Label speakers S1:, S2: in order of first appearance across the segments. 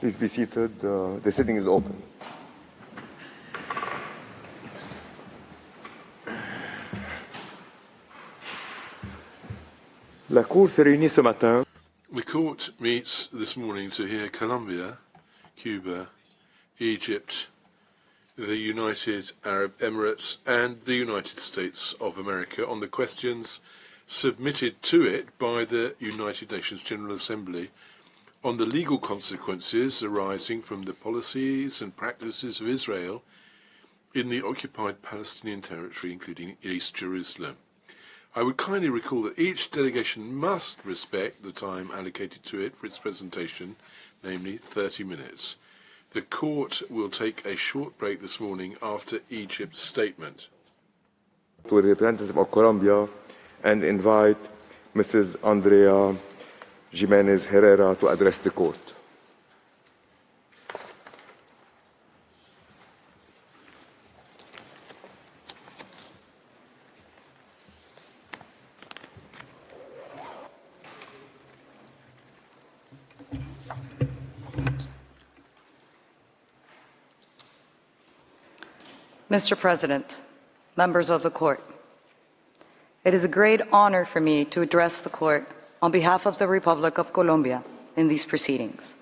S1: Please be seated. The sitting is open. La Cour se réunit ce matin.
S2: The court meets this morning to hear Colombia, Cuba, Egypt, the United Arab Emirates and the United States of America on the questions submitted to it by the United Nations General Assembly on the legal consequences arising from the policies and practices of Israel in the occupied Palestinian territory, including East Jerusalem. I would kindly recall that each delegation must respect the time allocated to it for its presentation, namely 30 minutes. The court will take a short break this morning after Egypt's statement.
S1: To the representative of Colombia and invite Mrs. Andrea Jimenez Herrera to address the court.
S3: Mr. President, members of the court, it is a great honor for me to address the court on behalf of the Republic of Colombia in these proceedings.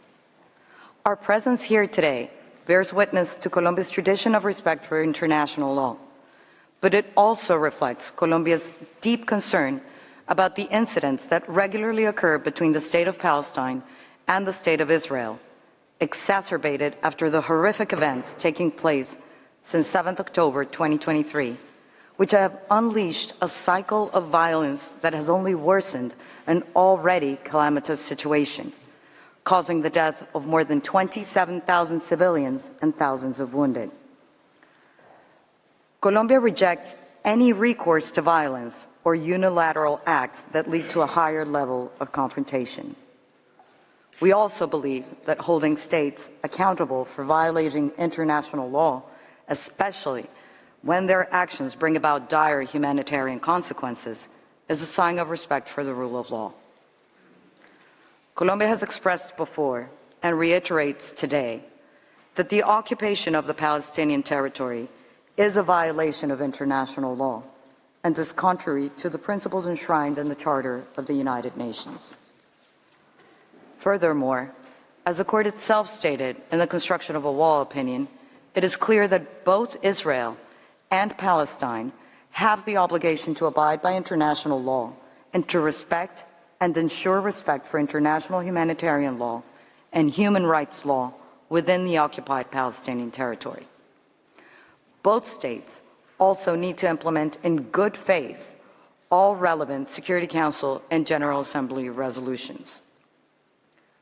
S3: Our presence here today bears witness to Colombia's tradition of respect for international law, but it also reflects Colombia's deep concern about the incidents that regularly occur between the State of Palestine and the State of Israel, exacerbated after the horrific events taking place since 7th October 2023, which have unleashed a cycle of violence that has only worsened an already calamitous situation, causing the death of more than 27,000 civilians and thousands of wounded. Colombia rejects any recourse to violence or unilateral acts that lead to a higher level of confrontation. We also believe that holding states accountable for violating international law, especially when their actions bring about dire humanitarian consequences, is a sign of respect for the rule of law. Colombia has expressed before and reiterates today that the occupation of the Palestinian territory is a violation of international law and is contrary to the principles enshrined in the Charter of the United Nations. Furthermore, as the court itself stated in the construction of a wall opinion, it is clear that both Israel and Palestine have the obligation to abide by international law and to respect and ensure respect for international humanitarian law and human rights law within the occupied Palestinian territory. Both states also need to implement in good faith all relevant Security Council and General Assembly resolutions.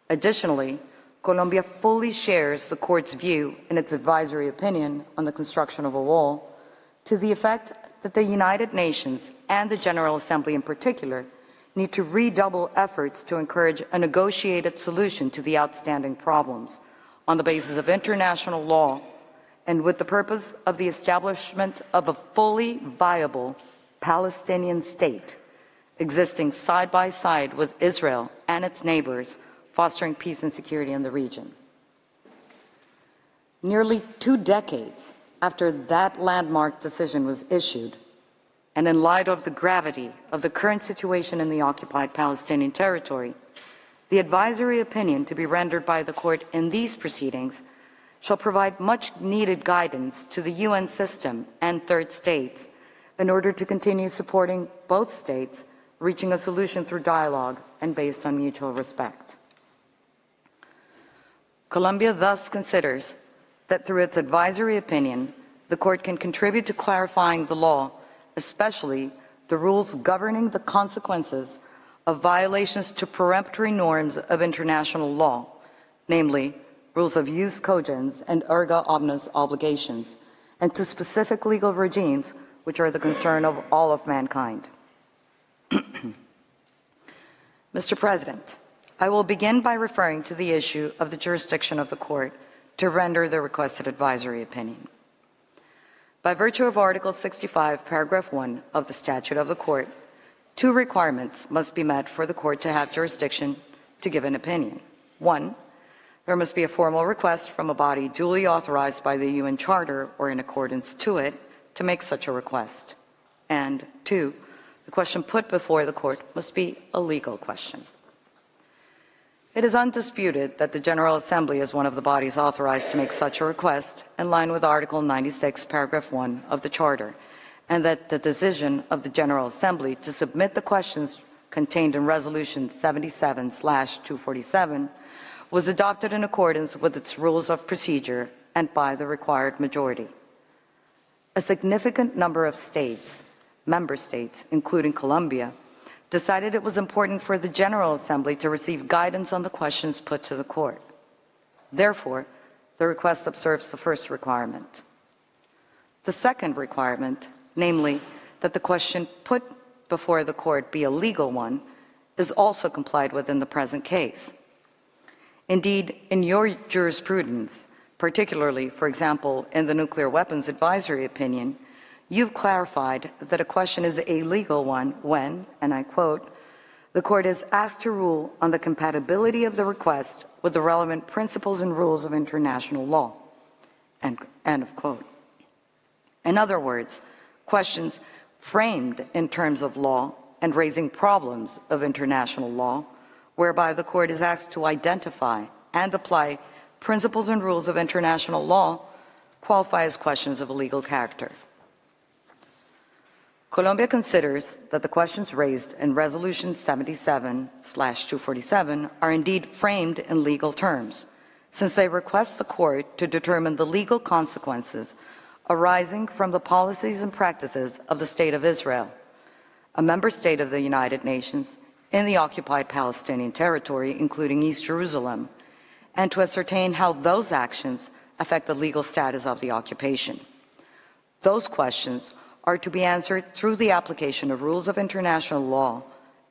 S3: Additionally, Colombia fully shares the court's view in its advisory opinion on the construction of a wall to the effect that the United Nations and the General Assembly in particular need to redouble efforts to encourage a negotiated solution to the outstanding problems on the basis of international law and with the purpose of the establishment of a fully viable Palestinian state existing side by side with Israel and its neighbors, fostering peace and security in the region. Nearly 2 decades after that landmark decision was issued, and in light of the gravity of the current situation in the occupied Palestinian territory, the advisory opinion to be rendered by the court in these proceedings shall provide much-needed guidance to the UN system and third states in order to continue supporting both states, reaching a solution through dialogue and based on mutual respect. Colombia thus considers that through its advisory opinion, the court can contribute to clarifying the law, especially the rules governing the consequences of violations to peremptory norms of international law, namely rules of jus cogens and erga omnes obligations, and to specific legal regimes which are the concern of all of mankind. Mr. President, I will begin by referring to the issue of the jurisdiction of the court to render the requested advisory opinion. By virtue of Article 65, Paragraph 1 of the Statute of the Court, 2 requirements must be met for the court to have jurisdiction to give an opinion. 1, There must be a formal request from a body duly authorized by the UN Charter or in accordance to it to make such a request. And 2, the question put before the court must be a legal question. It is undisputed that the General Assembly is one of the bodies authorized to make such a request in line with Article 96, Paragraph 1 of the Charter, and that the decision of the General Assembly to submit the questions contained in Resolution 77/247 was adopted in accordance with its rules of procedure and by the required majority. A significant number of states, member states, including Colombia, decided it was important for the General Assembly to receive guidance on the questions put to the court. Therefore, the request observes the first requirement. The second requirement, namely that the question put before the court be a legal one, is also complied with in the present case. Indeed, in your jurisprudence, particularly, for example, in the Nuclear Weapons Advisory Opinion, you've clarified that a question is a legal one when, and I quote, the court is asked to rule on the compatibility of the request with the relevant principles and rules of international law, end of quote. In other words, questions framed in terms of law and raising problems of international law, whereby the court is asked to identify and apply principles and rules of international law, qualify as questions of a legal character. Colombia considers that the questions raised in Resolution 77/247 are indeed framed in legal terms, since they request the court to determine the legal consequences arising from the policies and practices of the State of Israel, a member state of the United Nations, in the Occupied Palestinian Territory, including East Jerusalem, and to ascertain how those actions affect the legal status of the occupation. Those questions are to be answered through the application of rules of international law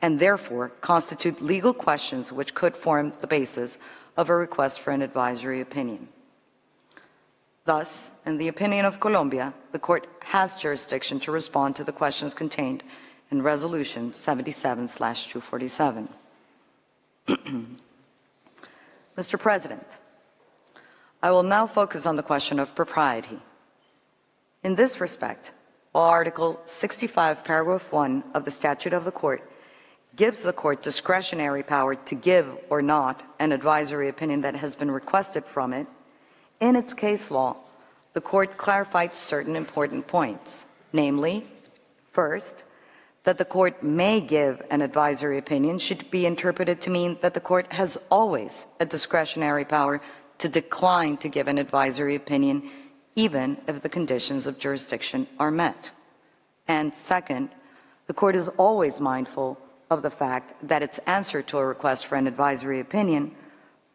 S3: and therefore constitute legal questions which could form the basis of a request for an advisory opinion. Thus, in the opinion of Colombia, the court has jurisdiction to respond to the questions contained in Resolution 77/247. Mr. President, I will now focus on the question of propriety. In this respect, while Article 65, Paragraph 1 of the Statute of the Court gives the Court discretionary power to give or not an advisory opinion that has been requested from it, in its case law, the Court clarified certain important points, namely, first, that the Court may give an advisory opinion should be interpreted to mean that the Court has always a discretionary power to decline to give an advisory opinion even if the conditions of jurisdiction are met. And second, the Court is always mindful of the fact that its answer to a request for an advisory opinion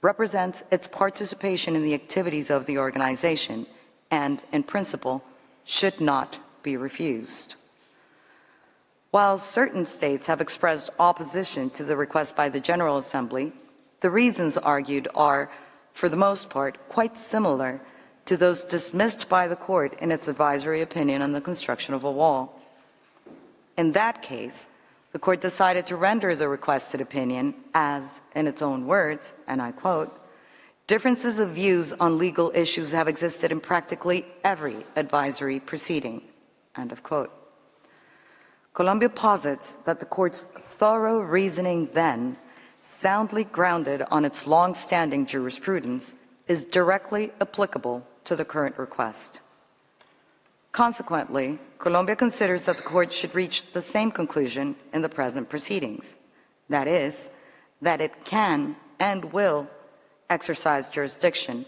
S3: represents its participation in the activities of the organization and, in principle, should not be refused. While certain states have expressed opposition to the request by the General Assembly, the reasons argued are, for the most part, quite similar to those dismissed by the court in its advisory opinion on the construction of a wall. In that case, the court decided to render the requested opinion as, in its own words, and I quote, differences of views on legal issues have existed in practically every advisory proceeding, end of quote. Colombia posits that the court's thorough reasoning then, soundly grounded on its long-standing jurisprudence, is directly applicable to the current request. Consequently, Colombia considers that the court should reach the same conclusion in the present proceedings. That is, that it can and will exercise jurisdiction,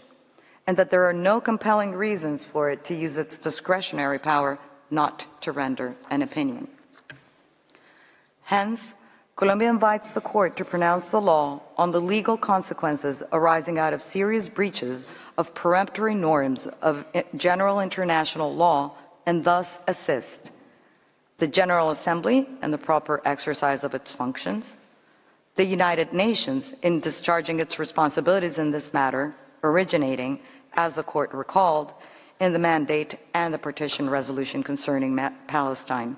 S3: and that there are no compelling reasons for it to use its discretionary power not to render an opinion. Hence, Colombia invites the court to pronounce the law on the legal consequences arising out of serious breaches of peremptory norms of general international law and thus assist the General Assembly in the proper exercise of its functions, the United Nations in discharging its responsibilities in this matter, originating, as the court recalled, in the mandate and the partition resolution concerning Palestine,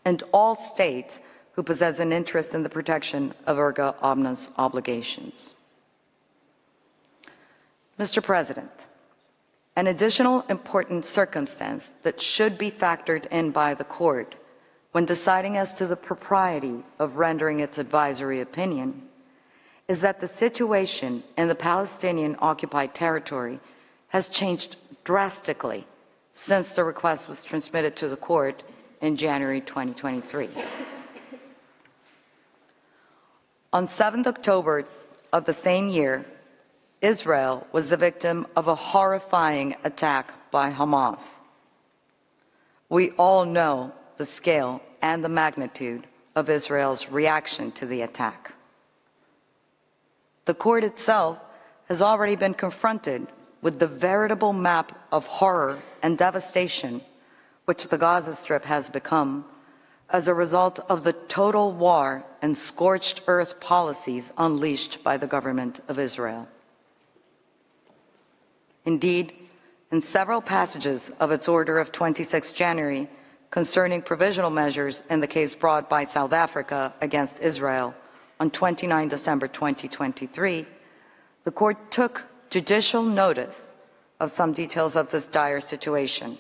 S3: and all states who possess an interest in the protection of erga omnes obligations. Mr. President, an additional important circumstance that should be factored in by the court when deciding as to the propriety of rendering its advisory opinion is that the situation in the Palestinian occupied territory has changed drastically since the request was transmitted to the court in January 2023. On 7th October of the same year, Israel was the victim of a horrifying attack by Hamas. We all know the scale and the magnitude of Israel's reaction to the attack. The court itself has already been confronted with the veritable map of horror and devastation which the Gaza Strip has become as a result of the total war and scorched earth policies unleashed by the government of Israel. Indeed, in several passages of its order of 26 January concerning provisional measures in the case brought by South Africa against Israel on 29 December 2023, the court took judicial notice of some details of this dire situation.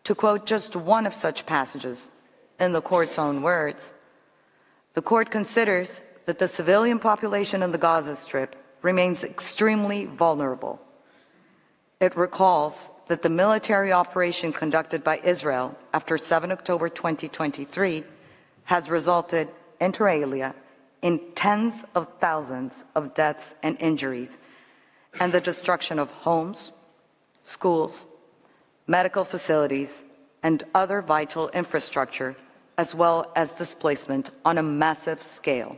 S3: To quote just one of such passages in the court's own words, the court considers that the civilian population in the Gaza Strip remains extremely vulnerable. It recalls that the military operation conducted by Israel after 7 October 2023 has resulted, inter alia, in tens of thousands of deaths and injuries and the destruction of homes, schools, medical facilities, and other vital infrastructure, as well as displacement on a massive scale.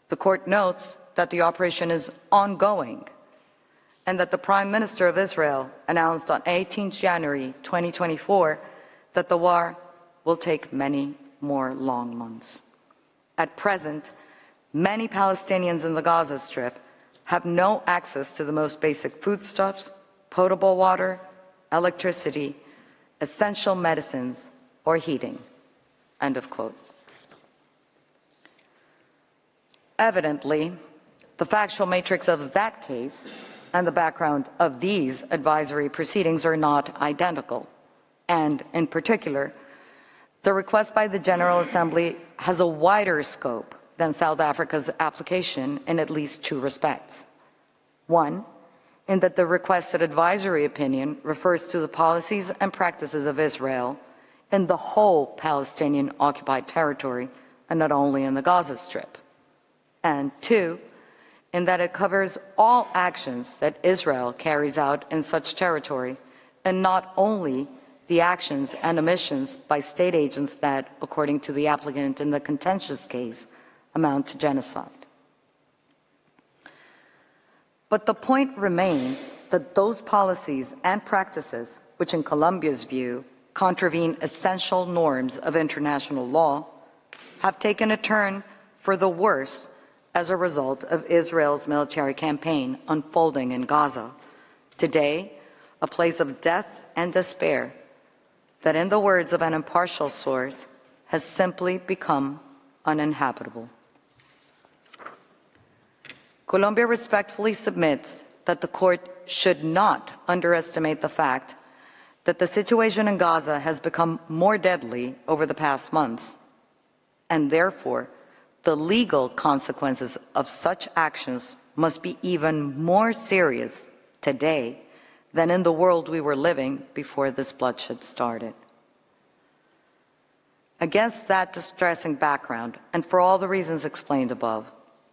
S3: The court notes that the operation is ongoing and that the Prime Minister of Israel announced on 18 January 2024 that the war will take many more long months. At present, many Palestinians in the Gaza Strip have no access to the most basic foodstuffs, potable water, electricity, essential medicines, or heating. End of quote. Evidently, the factual matrix of that case and the background of these advisory proceedings are not identical. And in particular, the request by the General Assembly has a wider scope than South Africa's application in at least two respects. One, in that the requested advisory opinion refers to the policies and practices of Israel in the whole Palestinian occupied territory and not only in the Gaza Strip. And two, in that it covers all actions that Israel carries out in such territory and not only the actions and omissions by state agents that, according to the applicant in the contentious case, amount to genocide. But the point remains that those policies and practices, which in Colombia's view contravene essential norms of international law, have taken a turn for the worse as a result of Israel's military campaign unfolding in Gaza. Today, a place of death and despair that, in the words of an impartial source, has simply become uninhabitable. Colombia respectfully submits that the court should not underestimate the fact that the situation in Gaza has become more deadly over the past months, and therefore the legal consequences of such actions must be even more serious today than in the world we were living before this bloodshed started. Against that distressing background, and for all the reasons explained above,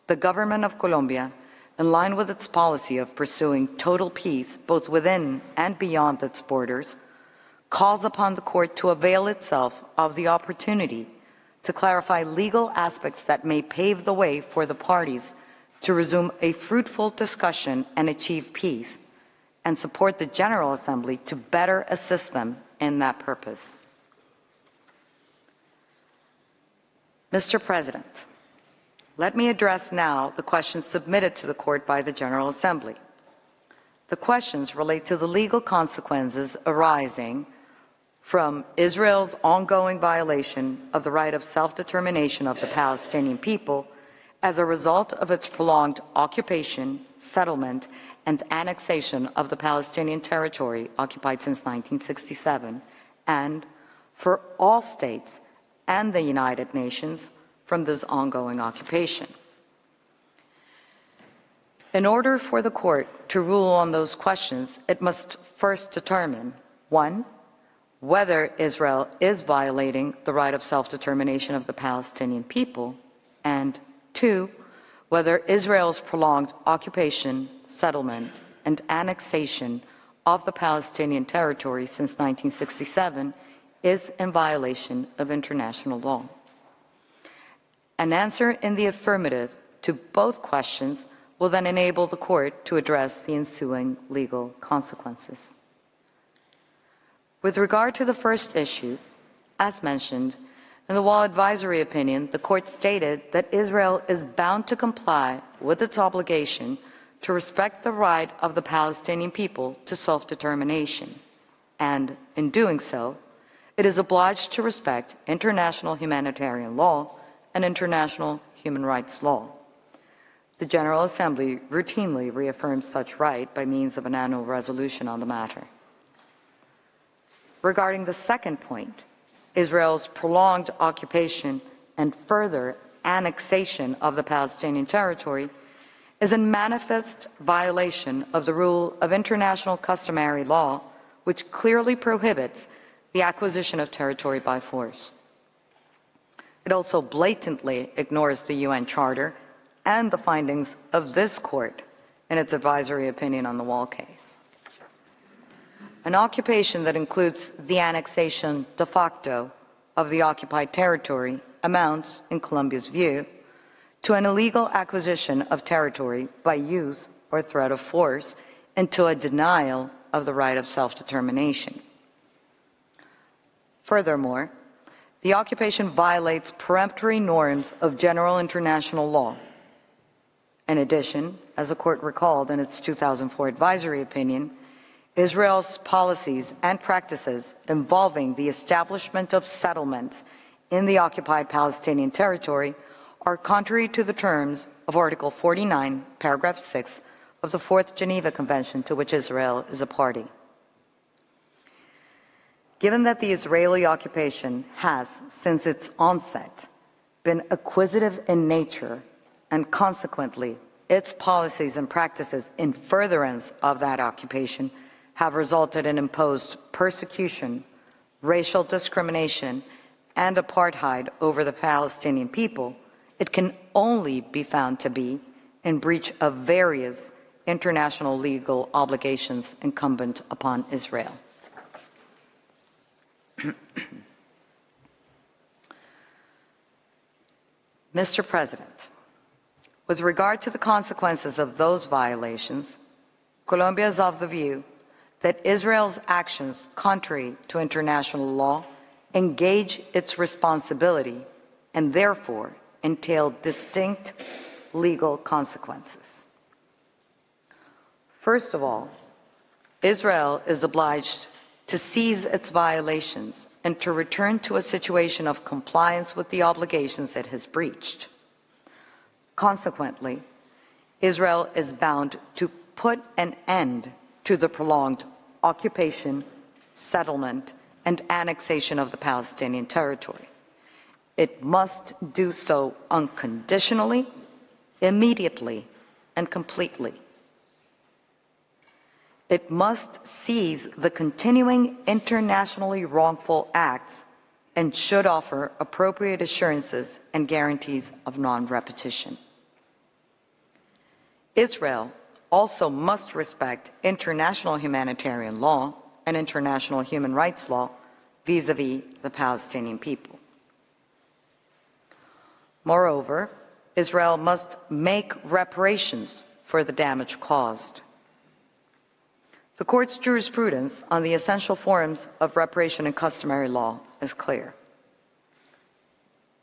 S3: the government of Colombia, in line with its policy of pursuing total peace both within and beyond its borders, calls upon the court to avail itself of the opportunity to clarify legal aspects that may pave the way for the parties to resume a fruitful discussion and achieve peace, and support the General Assembly to better assist them in that purpose. Mr. President, let me address now the questions submitted to the court by the General Assembly. The questions relate to the legal consequences arising from Israel's ongoing violation of the right of self-determination of the Palestinian people as a result of its prolonged occupation, settlement, and annexation of the Palestinian territory occupied since 1967, and for all states and the United Nations from this ongoing occupation. In order for the court to rule on those questions, it must first determine, 1, whether Israel is violating the right of self-determination of the Palestinian people, and 2, whether Israel's prolonged occupation, settlement, and annexation of the Palestinian territory since 1967 is in violation of international law. An answer in the affirmative to both questions will then enable the court to address the ensuing legal consequences. With regard to the first issue, as mentioned, in the Wall Advisory Opinion, the court stated that Israel is bound to comply with its obligation to respect the right of the Palestinian people to self-determination, and in doing so, it is obliged to respect international humanitarian law and international human rights law. The General Assembly routinely reaffirms such right by means of an annual resolution on the matter. Regarding the second point, Israel's prolonged occupation and further annexation of the Palestinian territory is in manifest violation of the rule of international customary law, which clearly prohibits the acquisition of territory by force. It also blatantly ignores the UN Charter and the findings of this court in its advisory opinion on the Wall case. An occupation that includes the annexation de facto of the occupied territory amounts, in Colombia's view, to an illegal acquisition of territory by use or threat of force and to a denial of the right of self-determination. Furthermore, the occupation violates peremptory norms of general international law. In addition, as the court recalled in its 2004 advisory opinion, Israel's policies and practices involving the establishment of settlements in the occupied Palestinian territory are contrary to the terms of Article 49, Paragraph 6 of the Fourth Geneva Convention, to which Israel is a party. Given that the Israeli occupation has, since its onset, been acquisitive in nature, and consequently, its policies and practices in furtherance of that occupation have resulted in imposed persecution, racial discrimination, and apartheid over the Palestinian people, it can only be found to be in breach of various international legal obligations incumbent upon Israel. Mr. President, with regard to the consequences of those violations, Colombia is of the view that Israel's actions contrary to international law engage its responsibility and therefore entail distinct legal consequences. First of all, Israel is obliged to cease its violations and to return to a situation of compliance with the obligations it has breached. Consequently, Israel is bound to put an end to the prolonged occupation, settlement, and annexation of the Palestinian territory. It must do so unconditionally, immediately, and completely. It must cease the continuing internationally wrongful acts and should offer appropriate assurances and guarantees of non-repetition. Israel also must respect international humanitarian law and international human rights law vis-à-vis the Palestinian people. Moreover, Israel must make reparations for the damage caused. The Court's jurisprudence on the essential forms of reparation and customary law is clear.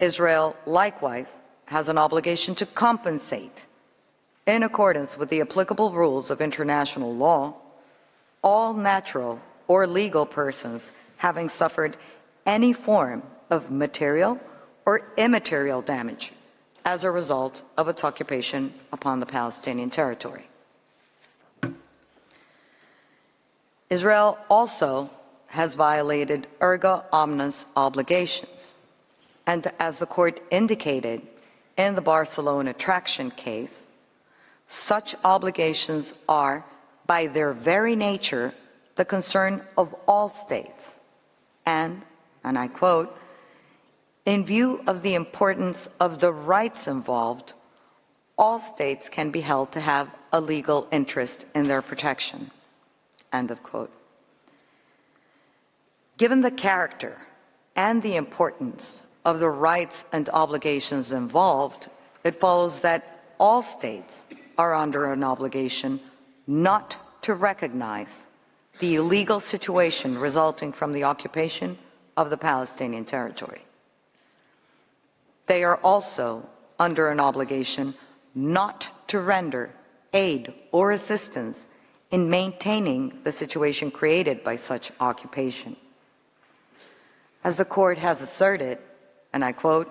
S3: Israel likewise has an obligation to compensate, in accordance with the applicable rules of international law, all natural or legal persons having suffered any form of material or immaterial damage as a result of its occupation upon the Palestinian territory. Israel also has violated erga omnes obligations, and as the court indicated in the Barcelona traction case, such obligations are, by their very nature, the concern of all states, and I quote, "In view of the importance of the rights involved, all states can be held to have a legal interest in their protection." End of quote. Given the character and the importance of the rights and obligations involved, it follows that all states are under an obligation not to recognize the illegal situation resulting from the occupation of the Palestinian territory. They are also under an obligation not to render aid or assistance in maintaining the situation created by such occupation. As the court has asserted, and I quote,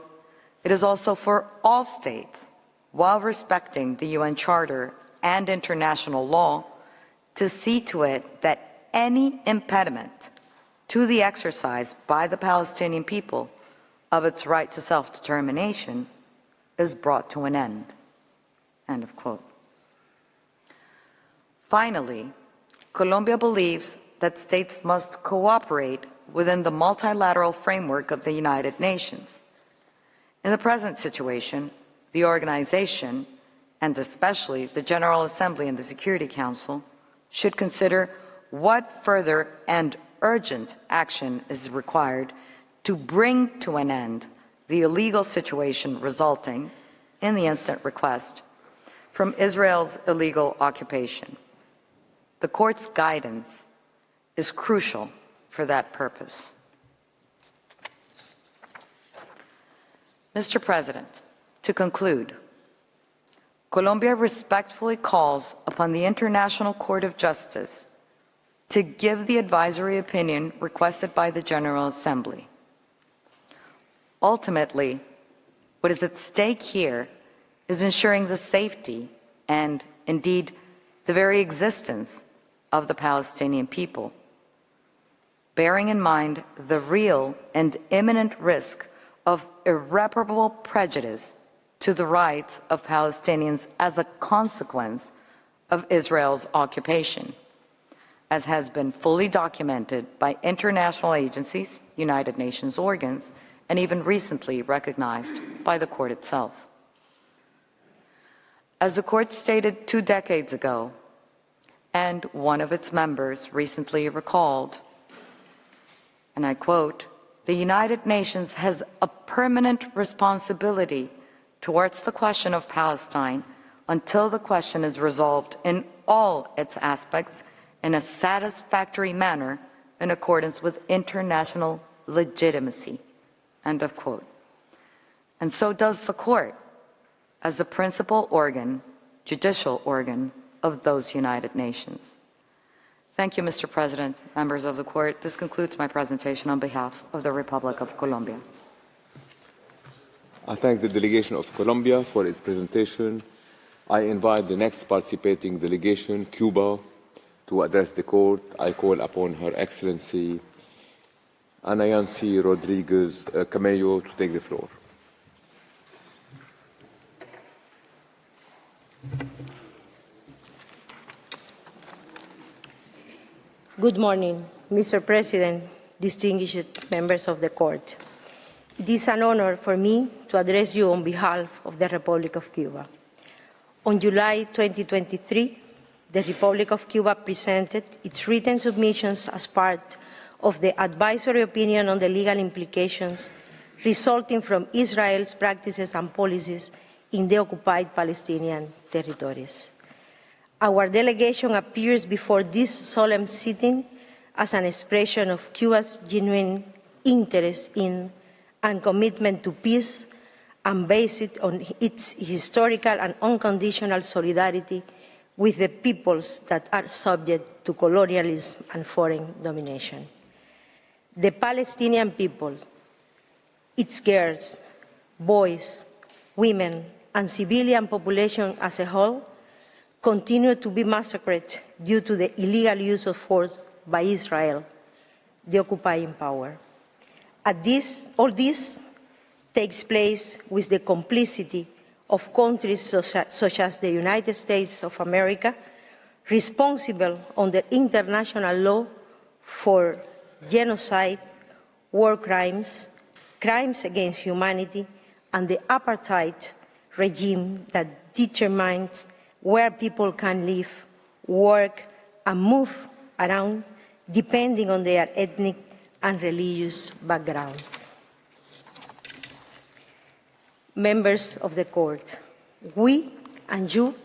S3: "It is also for all states, while respecting the UN Charter and international law, to see to it that any impediment to the exercise by the Palestinian people of its right to self-determination is brought to an end." End of quote. Finally, Colombia believes that states must cooperate within the multilateral framework of the United Nations. In the present situation, the organization, and especially the General Assembly and the Security Council, should consider what further and urgent action is required to bring to an end the illegal situation resulting, in the instant request, from Israel's illegal occupation. The Court's guidance is crucial for that purpose. Mr. President, to conclude, Colombia respectfully calls upon the International Court of Justice to give the advisory opinion requested by the General Assembly. Ultimately, what is at stake here is ensuring the safety and, indeed, the very existence of the Palestinian people, bearing in mind the real and imminent risk of irreparable prejudice to the rights of Palestinians as a consequence of Israel's occupation, as has been fully documented by international agencies, United Nations organs, and even recently recognized by the court itself. As the court stated 2 decades ago, and one of its members recently recalled, and I quote, "The United Nations has a permanent responsibility towards the question of Palestine until the question is resolved in all its aspects in a satisfactory manner in accordance with international legitimacy." End of quote. And so does the court as the principal organ, judicial organ, of those United Nations. Thank you, Mr. President, members of the court. This concludes my presentation on behalf of the Republic of Colombia.
S1: I thank the delegation of Colombia for its presentation. I invite the next participating delegation, Cuba, to address the court. I call upon Her Excellency Anayansi Rodriguez Camello to take the floor.
S4: Good morning, Mr. President, distinguished members of the court. It is an honor for me to address you on behalf of the Republic of Cuba. On July 2023, the Republic of Cuba presented its written submissions as part of the advisory opinion on the legal implications resulting from Israel's practices and policies in the occupied Palestinian territories. Our delegation appears before this solemn sitting as an expression of Cuba's genuine interest in and commitment to peace, and based on its historical and unconditional solidarity with the peoples that are subject to colonialism and foreign domination. The Palestinian people, its girls, boys, women, and civilian population as a whole continue to be massacred due to the illegal use of force by Israel, the occupying power. All this takes place with the complicity of countries such as the United States of America, responsible under international law for genocide, war crimes, crimes against humanity, and the apartheid regime that determines where people can live, work, and move around depending on their ethnic and religious backgrounds. Members of the court, we and you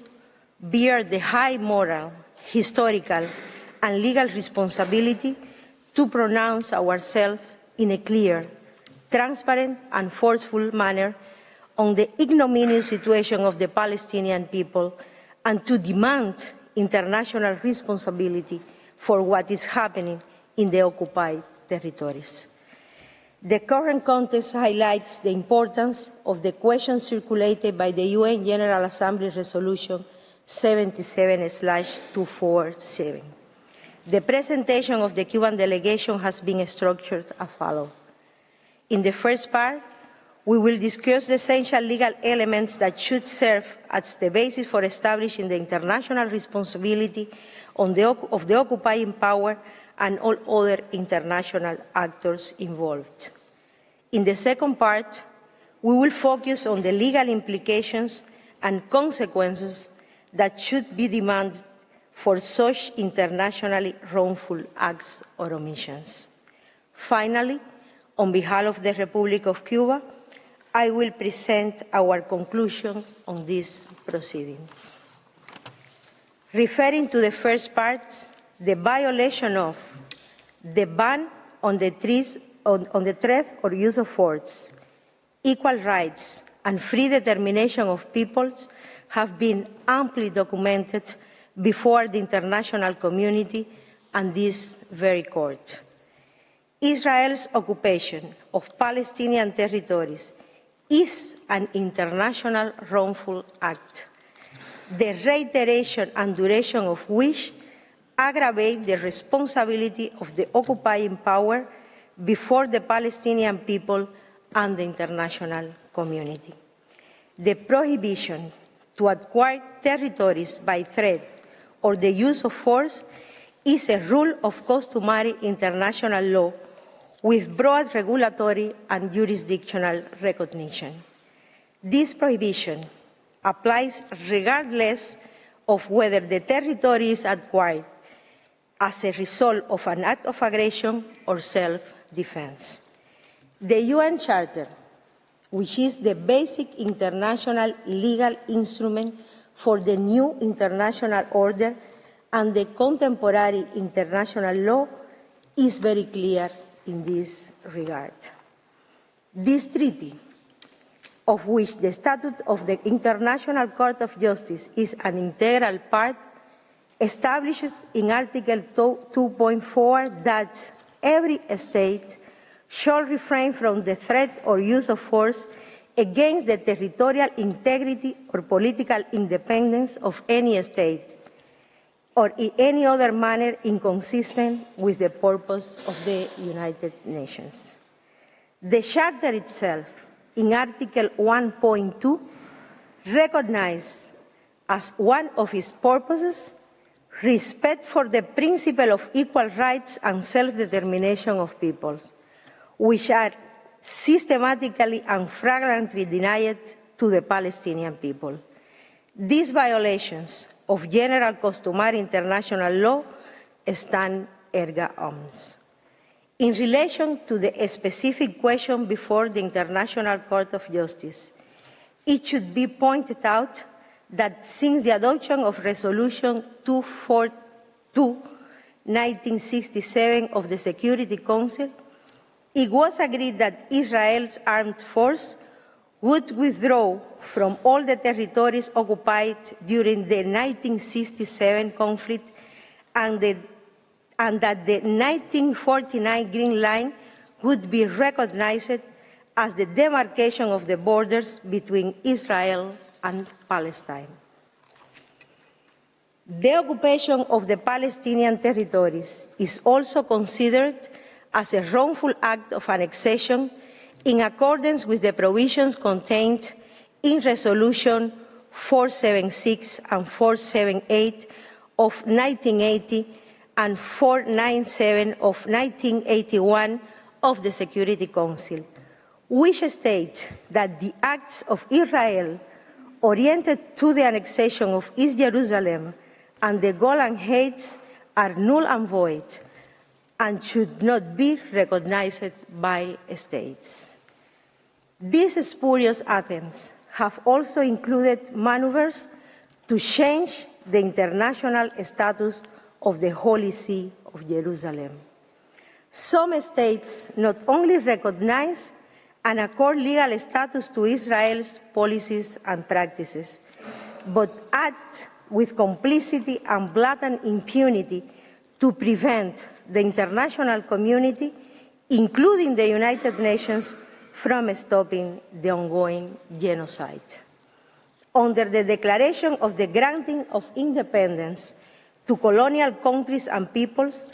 S4: bear the high moral, historical, and legal responsibility to pronounce ourselves in a clear, transparent, and forceful manner on the ignominious situation of the Palestinian people and to demand international responsibility for what is happening in the occupied territories. The current context highlights the importance of the questions circulated by the UN General Assembly Resolution 77/247. The presentation of the Cuban delegation has been structured as follows. In the first part, we will discuss the essential legal elements that should serve as the basis for establishing the international responsibility of the occupying power and all other international actors involved. In the second part, we will focus on the legal implications and consequences that should be demanded for such internationally wrongful acts or omissions. Finally, on behalf of the Republic of Cuba, I will present our conclusion on these proceedings. Referring to the first part, the violation of the ban on the threat or use of force, equal rights, and free determination of peoples have been amply documented before the international community and this very court. Israel's occupation of Palestinian territories is an international wrongful act, the reiteration and duration of which aggravate the responsibility of the occupying power before the Palestinian people and the international community. The prohibition to acquire territories by threat or the use of force is a rule of customary international law with broad regulatory and jurisdictional recognition. This prohibition applies regardless of whether the territory is acquired as a result of an act of aggression or self-defense. The UN Charter, which is the basic international legal instrument for the new international order and the contemporary international law, is very clear in this regard. This treaty, of which the Statute of the International Court of Justice is an integral part, establishes in Article 2.4 that every state shall refrain from the threat or use of force against the territorial integrity or political independence of any state, or in any other manner inconsistent with the purpose of the United Nations. The Charter itself, in Article 1.2, recognizes as one of its purposes respect for the principle of equal rights and self-determination of peoples, which are systematically and flagrantly denied to the Palestinian people. These violations of general customary international law stand erga omnes. In relation to the specific question before the International Court of Justice, it should be pointed out that since the adoption of Resolution 242/1967 of the Security Council, it was agreed that Israel's armed force would withdraw from all the territories occupied during the 1967 conflict and that the 1949 Green Line would be recognized as the demarcation of the borders between Israel and Palestine. The occupation of the Palestinian territories is also considered as a wrongful act of annexation in accordance with the provisions contained in Resolution 476 and 478 of 1980 and 497 of 1981 of the Security Council, which state that the acts of Israel oriented to the annexation of East Jerusalem and the Golan Heights are null and void and should not be recognized by states. These spurious attempts have also included maneuvers to change the international status of the Holy See of Jerusalem. Some states not only recognize and accord legal status to Israel's policies and practices, but act with complicity and blatant impunity to prevent the international community, including the United Nations, from stopping the ongoing genocide. Under the declaration of the granting of independence to colonial countries and peoples,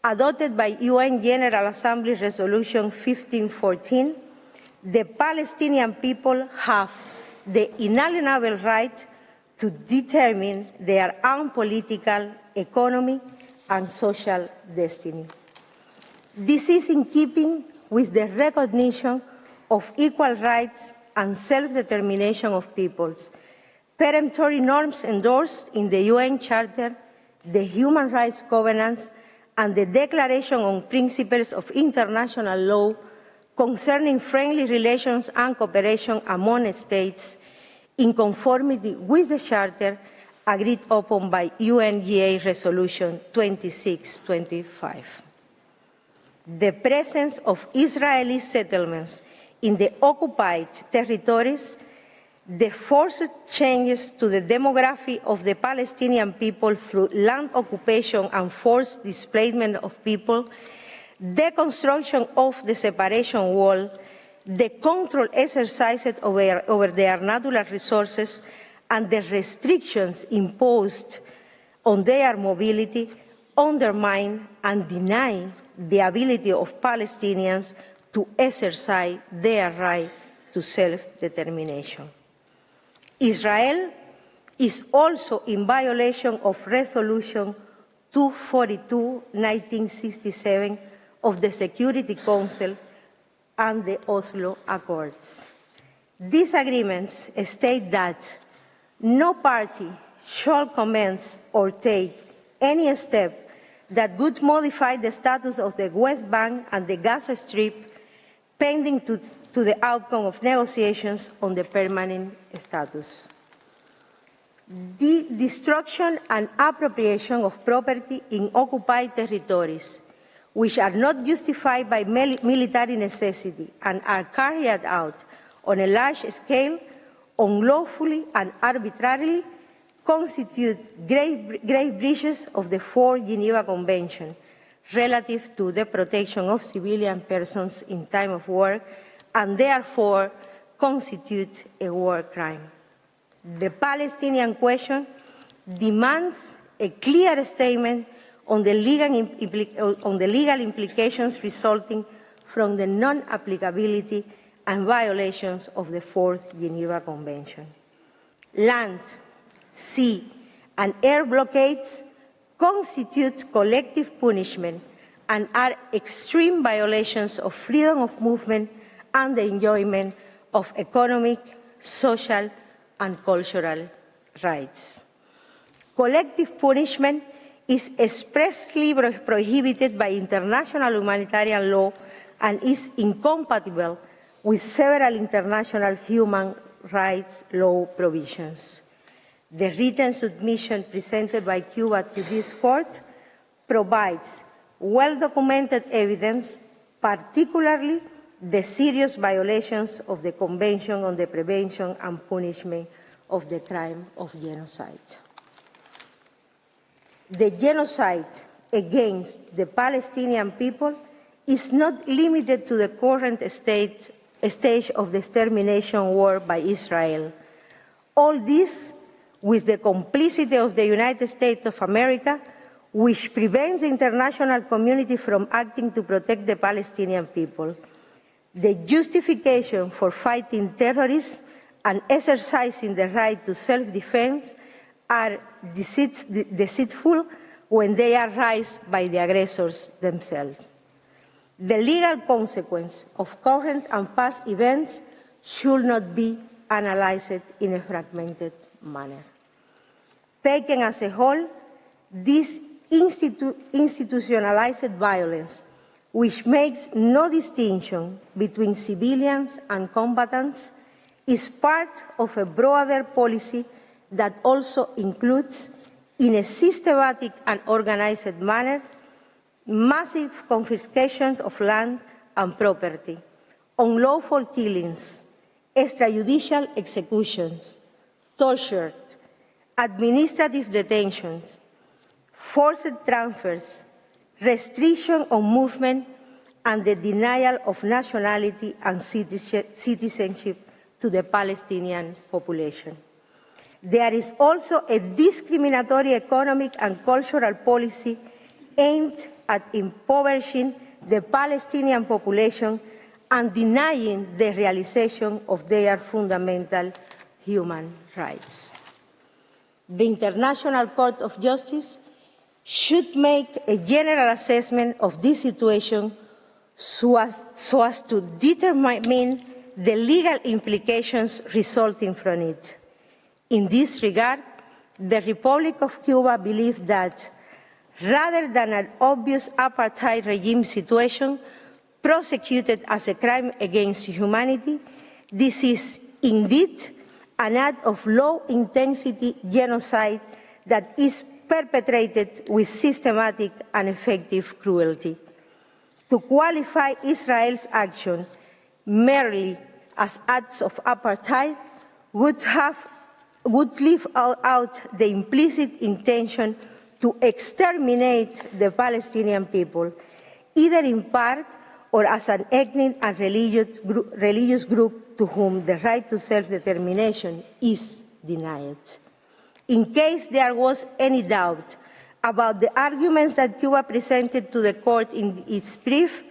S4: adopted by UN General Assembly Resolution 1514, the Palestinian people have the inalienable right to determine their own political, economic, and social destiny. This is in keeping with the recognition of equal rights and self-determination of peoples, peremptory norms endorsed in the UN Charter, the Human Rights Covenants, and the Declaration on Principles of International Law concerning friendly relations and cooperation among states, in conformity with the Charter agreed upon by UNGA Resolution 2625. The presence of Israeli settlements in the occupied territories, the forced changes to the demography of the Palestinian people through land occupation and forced displacement of people, the construction of the separation wall, the control exercised over their natural resources, and the restrictions imposed on their mobility undermine and deny the ability of Palestinians to exercise their right to self-determination. Israel is also in violation of Resolution 242/1967 of the Security Council and the Oslo Accords. These agreements state that no party shall commence or take any step that would modify the status of the West Bank and the Gaza Strip pending to the outcome of negotiations on the permanent status. The destruction and appropriation of property in occupied territories, which are not justified by military necessity and are carried out on a large scale, unlawfully and arbitrarily, constitute grave breaches of the Fourth Geneva Convention relative to the protection of civilian persons in time of war, and therefore constitute a war crime. The Palestinian question demands a clear statement on the legal implications resulting from the non-applicability and violations of the Fourth Geneva Convention. Land, sea, and air blockades constitute collective punishment and are extreme violations of freedom of movement and the enjoyment of economic, social, and cultural rights. Collective punishment is expressly prohibited by international humanitarian law and is incompatible with several international human rights law provisions. The written submission presented by Cuba to this court provides well-documented evidence, particularly the serious violations of the Convention on the Prevention and Punishment of the Crime of Genocide. The genocide against the Palestinian people is not limited to the current state stage of the extermination war by Israel. All this with the complicity of the United States of America, which prevents the international community from acting to protect the Palestinian people. The justification for fighting terrorism and exercising the right to self-defense are deceitful when they are raised by the aggressors themselves. The legal consequence of current and past events should not be analyzed in a fragmented manner. Taken as a whole, this institutionalized violence, which makes no distinction between civilians and combatants, is part of a broader policy that also includes, in a systematic and organized manner, massive confiscations of land and property, unlawful killings, extrajudicial executions, torture, administrative detentions, forced transfers, restriction on movement, and the denial of nationality and citizenship to the Palestinian population. There is also a discriminatory economic and cultural policy aimed at impoverishing the Palestinian population and denying the realization of their fundamental human rights. The International Court of Justice should make a general assessment of this situation so as to determine the legal implications resulting from it. In this regard, the Republic of Cuba believes that, rather than an obvious apartheid regime situation prosecuted as a crime against humanity, this is indeed an act of low-intensity genocide that is perpetrated with systematic and effective cruelty. To qualify Israel's action merely as acts of apartheid would leave out the implicit intention to exterminate the Palestinian people, either in part or as an ethnic and religious group to whom the right to self-determination is denied. In case there was any doubt about the arguments that Cuba presented to the court in its brief,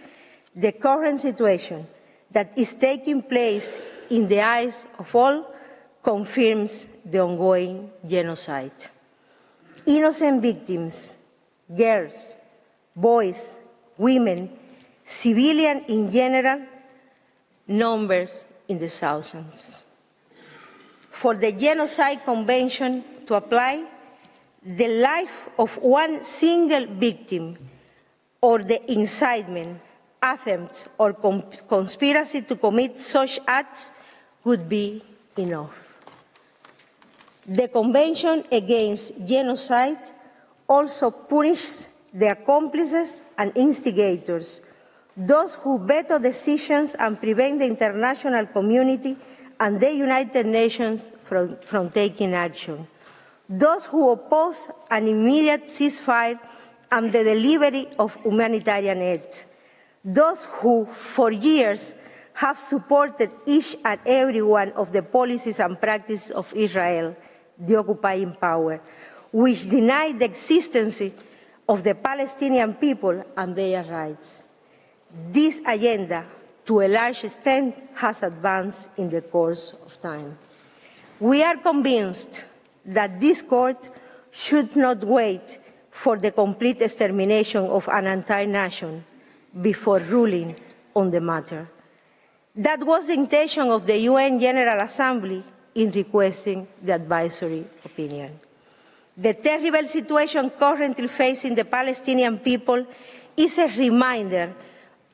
S4: the current situation that is taking place in the eyes of all confirms the ongoing genocide. Innocent victims, girls, boys, women, civilians in general, numbers in the thousands. For the Genocide Convention to apply, the life of one single victim or the incitement, attempt, or conspiracy to commit such acts would be enough. The Convention Against Genocide also punishes the accomplices and instigators, those who veto decisions and prevent the international community and the United Nations from taking action, those who oppose an immediate ceasefire and the delivery of humanitarian aid, those who, for years, have supported each and every one of the policies and practices of Israel, the occupying power, which deny the existence of the Palestinian people and their rights. This agenda, to a large extent, has advanced in the course of time. We are convinced that this court should not wait for the complete extermination of an entire nation before ruling on the matter. That was the intention of the UN General Assembly in requesting the advisory opinion. The terrible situation currently facing the Palestinian people is a reminder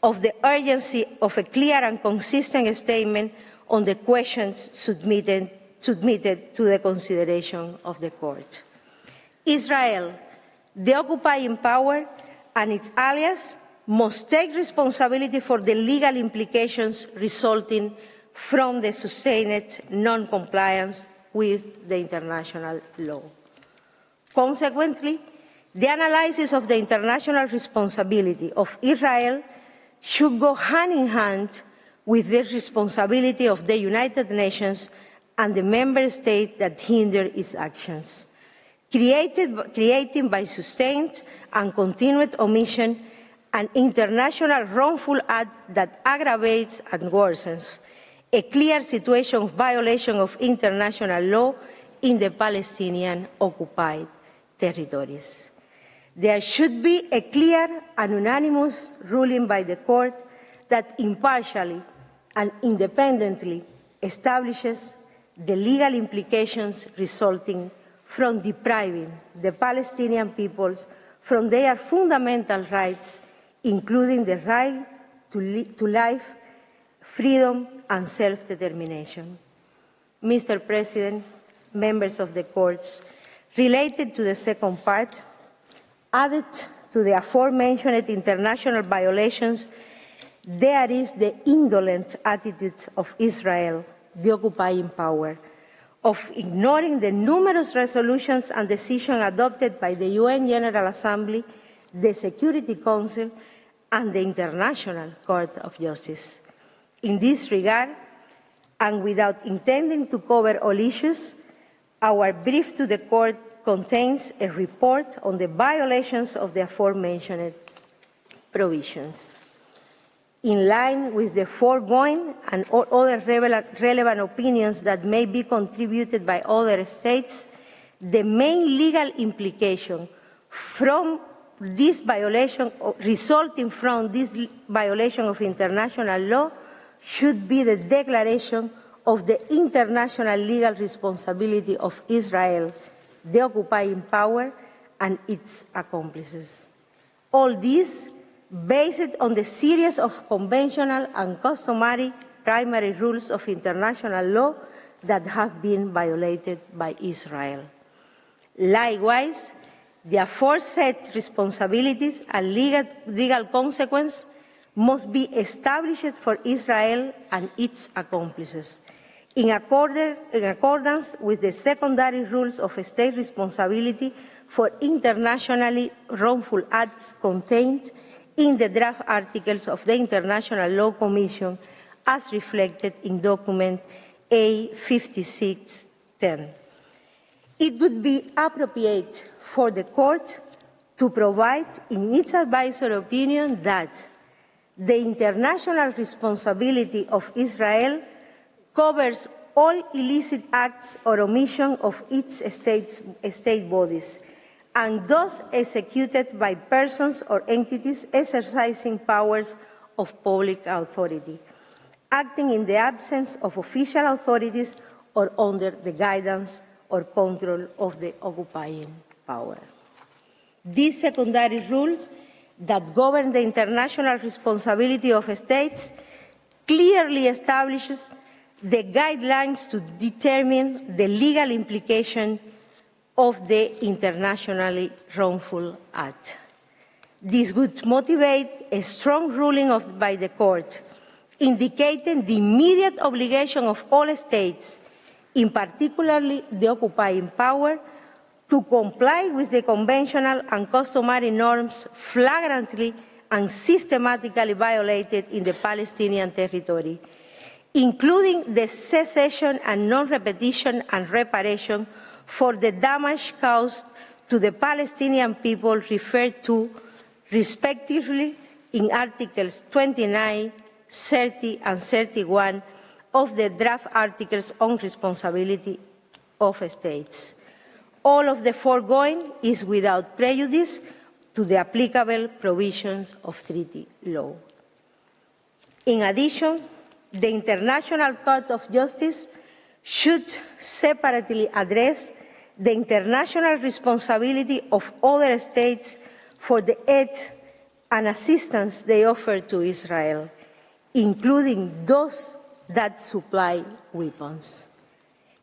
S4: of the urgency of a clear and consistent statement on the questions submitted to the consideration of the court. Israel, the occupying power, and its allies must take responsibility for the legal implications resulting from the sustained non-compliance with the international law. Consequently, the analysis of the international responsibility of Israel should go hand in hand with the responsibility of the United Nations and the member states that hinder its actions, creating by sustained and continued omission an international wrongful act that aggravates and worsens a clear situation of violation of international law in the Palestinian occupied territories. There should be a clear and unanimous ruling by the Court that impartially and independently establishes the legal implications resulting from depriving the Palestinian peoples from their fundamental rights, including the right to life, freedom, and self-determination. Mr. President, members of the courts, related to the second part, added to the aforementioned international violations, there is the indolent attitudes of Israel, the occupying power, of ignoring the numerous resolutions and decisions adopted by the UN General Assembly, the Security Council, and the International Court of Justice. In this regard, and without intending to cover all issues, our brief to the Court contains a report on the violations of the aforementioned provisions. In line with the foregoing and all other relevant opinions that may be contributed by other states, the main legal implication from this violation, resulting from this violation of international law, should be the declaration of the international legal responsibility of Israel, the occupying power, and its accomplices. All this based on the series of conventional and customary primary rules of international law that have been violated by Israel. Likewise, the aforesaid responsibilities and legal consequences must be established for Israel and its accomplices, in accordance with the secondary rules of state responsibility for internationally wrongful acts contained in the draft articles of the International Law Commission as reflected in document A5610. It would be appropriate for the Court to provide in its advisory opinion that the international responsibility of Israel covers all illicit acts or omission of its state bodies, and those executed by persons or entities exercising powers of public authority, acting in the absence of official authorities or under the guidance or control of the occupying power. These secondary rules that govern the international responsibility of states clearly establishes the guidelines to determine the legal implication of the internationally wrongful act. This would motivate a strong ruling by the Court, indicating the immediate obligation of all states, in particular the occupying power, to comply with the conventional and customary norms flagrantly and systematically violated in the Palestinian territory, including the cessation and non-repetition and reparation for the damage caused to the Palestinian people referred to, respectively, in Articles 29, 30, and 31 of the draft Articles on Responsibility of States. All of the foregoing is without prejudice to the applicable provisions of treaty law. In addition, the International Court of Justice should separately address the international responsibility of other states for the aid and assistance they offer to Israel, including those that supply weapons.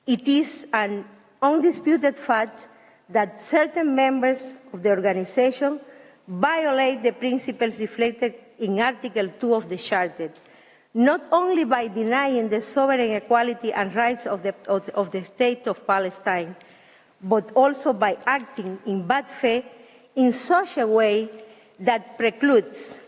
S4: It is an undisputed fact that certain members of the organization violate the principles reflected in Article 2 of the Charter, not only by denying the sovereign equality and rights of the State of Palestine, but also by acting in bad faith in such a way that precludes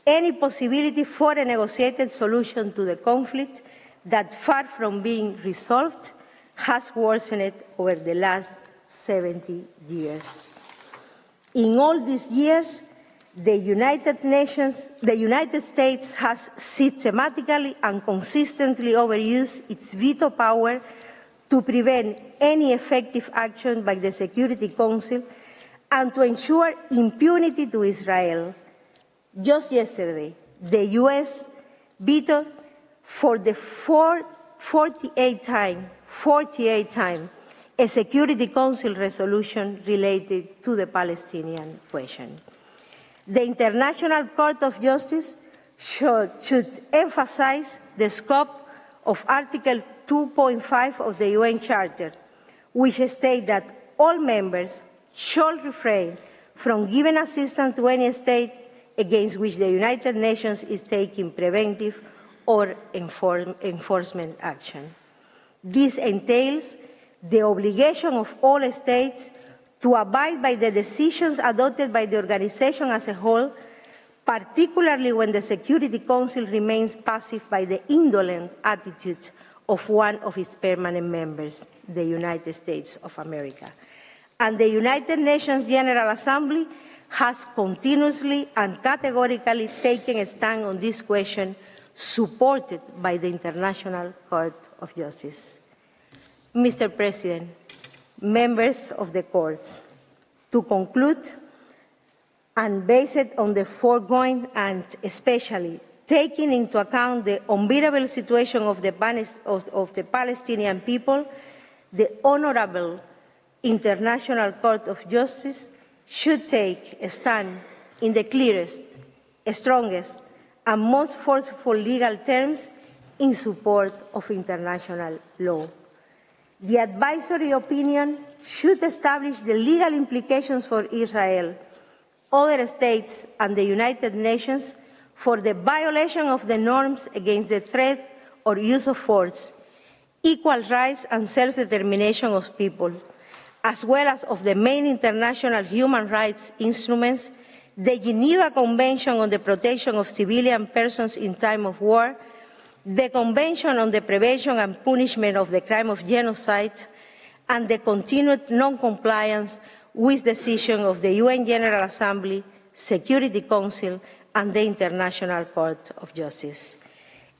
S4: any possibility for a negotiated solution to the conflict that, far from being resolved, has worsened over the last 70 years. In all these years, the United States has systematically and consistently overused its veto power to prevent any effective action by the Security Council and to ensure impunity to Israel. Just yesterday, the U.S. vetoed for the 48th time a Security Council resolution related to the Palestinian question. The International Court of Justice should emphasize the scope of Article 2.5 of the UN Charter, which states that all members shall refrain from giving assistance to any state against which the United Nations is taking preventive or enforcement action. This entails the obligation of all states to abide by the decisions adopted by the organization as a whole, particularly when the Security Council remains passive by the indolent attitude of one of its permanent members, the United States of America. And the United Nations General Assembly has continuously and categorically taken a stand on this question, supported by the International Court of Justice. Mr. President, members of the courts, to conclude, and based on the foregoing and especially taking into account the unbearable situation of the Palestinian people, the Honorable International Court of Justice should take a stand in the clearest, strongest, and most forceful legal terms in support of international law. The advisory opinion should establish the legal implications for Israel, other states, and the United Nations for the violation of the norms against the threat or use of force, equal rights and self-determination of people, as well as of the main international human rights instruments, the Geneva Convention on the Protection of Civilian Persons in Time of War, the Convention on the Prevention and Punishment of the Crime of Genocide, and the continued non-compliance with decisions of the UN General Assembly, Security Council, and the International Court of Justice.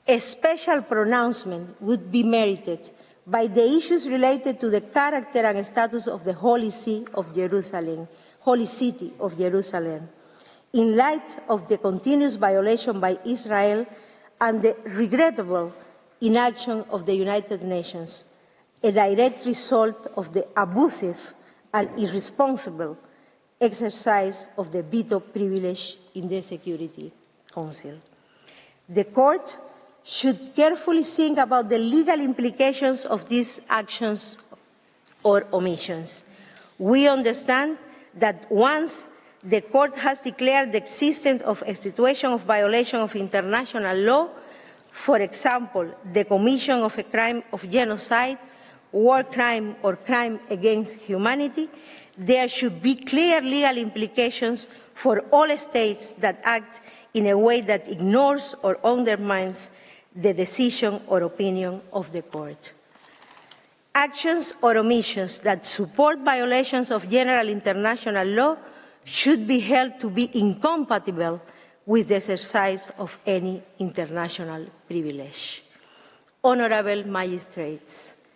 S4: A special pronouncement would be merited by the issues related to the character and status of the Holy City of Jerusalem, in light of the continuous violation by Israel and the regrettable inaction of the United Nations, a direct result of the abusive and irresponsible exercise of the veto privilege in the Security Council. The Court should carefully think about the legal implications of these actions or omissions. We understand that once the Court has declared the existence of a situation of violation of international law, for example, the commission of a crime of genocide, war crime, or crime against humanity, there should be clear legal implications for all states that act in a way that ignores or undermines the decision or opinion of the Court. Actions or omissions that support violations of general international law should be held to be incompatible with the exercise of any international privilege. Honorable magistrates,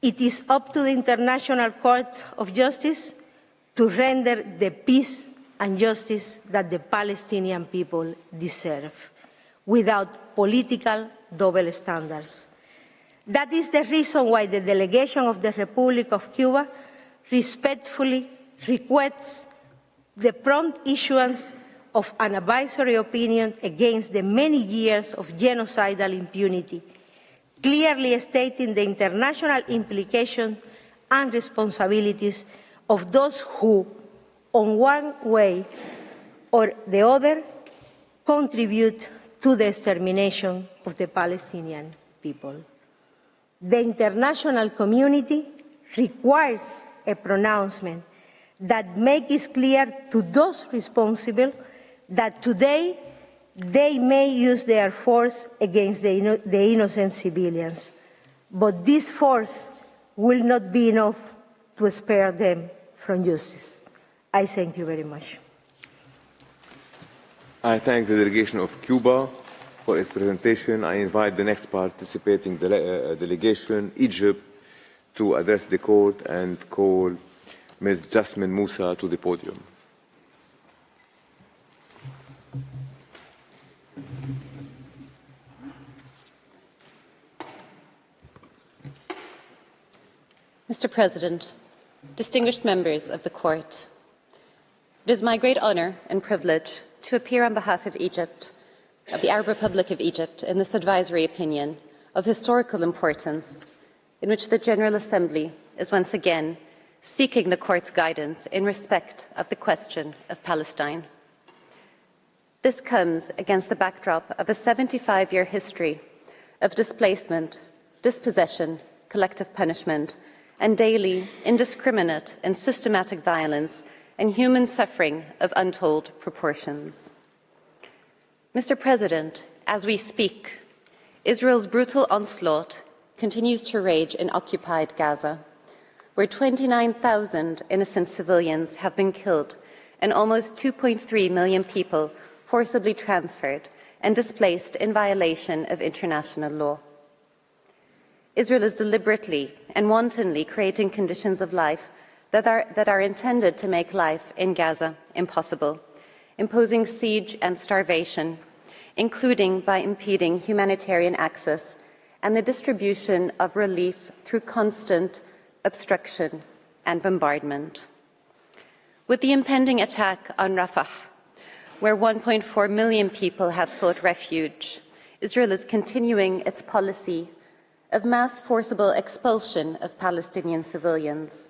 S4: it is up to the International Court of Justice to render the peace and justice that the Palestinian people deserve, without political double standards. That is the reason why the delegation of the Republic of Cuba respectfully requests the prompt issuance of an advisory opinion against the many years of genocidal impunity, clearly stating the international implications and responsibilities of those who, on one way or the other, contribute to the extermination of the Palestinian people. The international community requires a pronouncement that makes it clear to those responsible that today They may use their force against the innocent civilians, but this force will not be enough to spare them from justice. I thank you very much.
S1: I thank the delegation of Cuba for its presentation. I invite the next participating delegation, Egypt, to address the court and call Ms. Jasmine Musa to the podium.
S5: Mr. President, distinguished members of the Court, it is my great honour and privilege to appear on behalf of Egypt, of the Arab Republic of Egypt, in this advisory opinion of historical importance, in which the General Assembly is once again seeking the Court's guidance in respect of the question of Palestine. This comes against the backdrop of a 75-year history of displacement, dispossession, collective punishment, and daily, indiscriminate and systematic violence and human suffering of untold proportions. Mr. President, as we speak, Israel's brutal onslaught continues to rage in occupied Gaza, where 29,000 innocent civilians have been killed and almost 2.3 million people forcibly transferred and displaced in violation of international law. Israel is deliberately and wantonly creating conditions of life that are intended to make life in Gaza impossible, imposing siege and starvation, including by impeding humanitarian access and the distribution of relief through constant obstruction and bombardment. With the impending attack on Rafah, where 1.4 million people have sought refuge, Israel is continuing its policy of mass forcible expulsion of Palestinian civilians,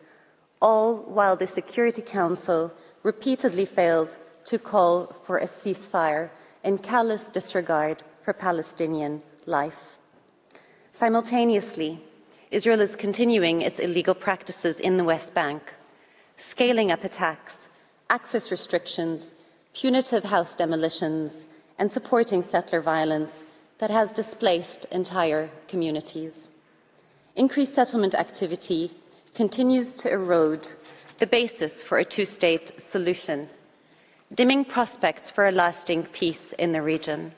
S5: all while the Security Council repeatedly fails to call for a ceasefire in callous disregard for Palestinian life. Simultaneously, Israel is continuing its illegal practices in the West Bank, scaling up attacks, access restrictions, punitive house demolitions, and supporting settler violence that has displaced entire communities. Increased settlement activity continues to erode the basis for a two-state solution, dimming prospects for a lasting peace in the region.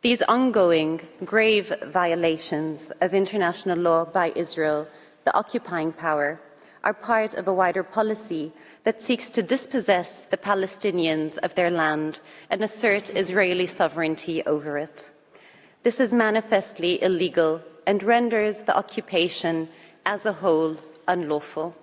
S5: These ongoing, grave violations of international law by Israel, the occupying power, are part of a wider policy that seeks to dispossess the Palestinians of their land and assert Israeli sovereignty over it. This is manifestly illegal and renders the occupation as a whole unlawful.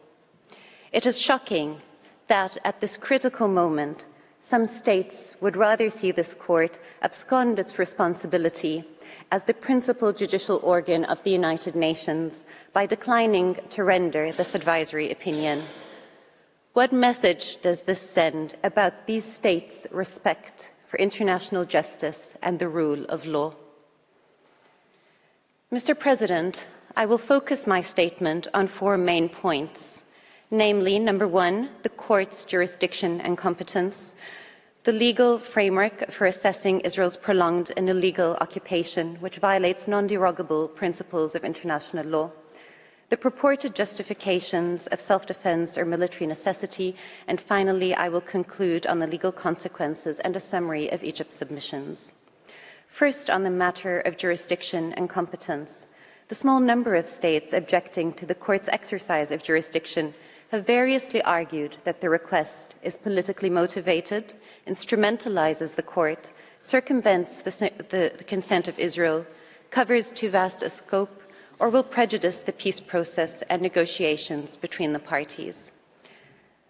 S5: It is shocking that at this critical moment, some states would rather see this court abscond its responsibility as the principal judicial organ of the United Nations by declining to render this advisory opinion. What message does this send about these states' respect for international justice and the rule of law? Mr. President, I will focus my statement on four main points, namely, number one, the Court's jurisdiction and competence, the legal framework for assessing Israel's prolonged and illegal occupation, which violates non-derogable principles of international law, the purported justifications of self-defense or military necessity, and finally, I will conclude on the legal consequences and a summary of Egypt's submissions. First, on the matter of jurisdiction and competence, the small number of states objecting to the Court's exercise of jurisdiction have variously argued that the request is politically motivated, instrumentalizes the Court, circumvents the consent of Israel, covers too vast a scope, or will prejudice the peace process and negotiations between the parties.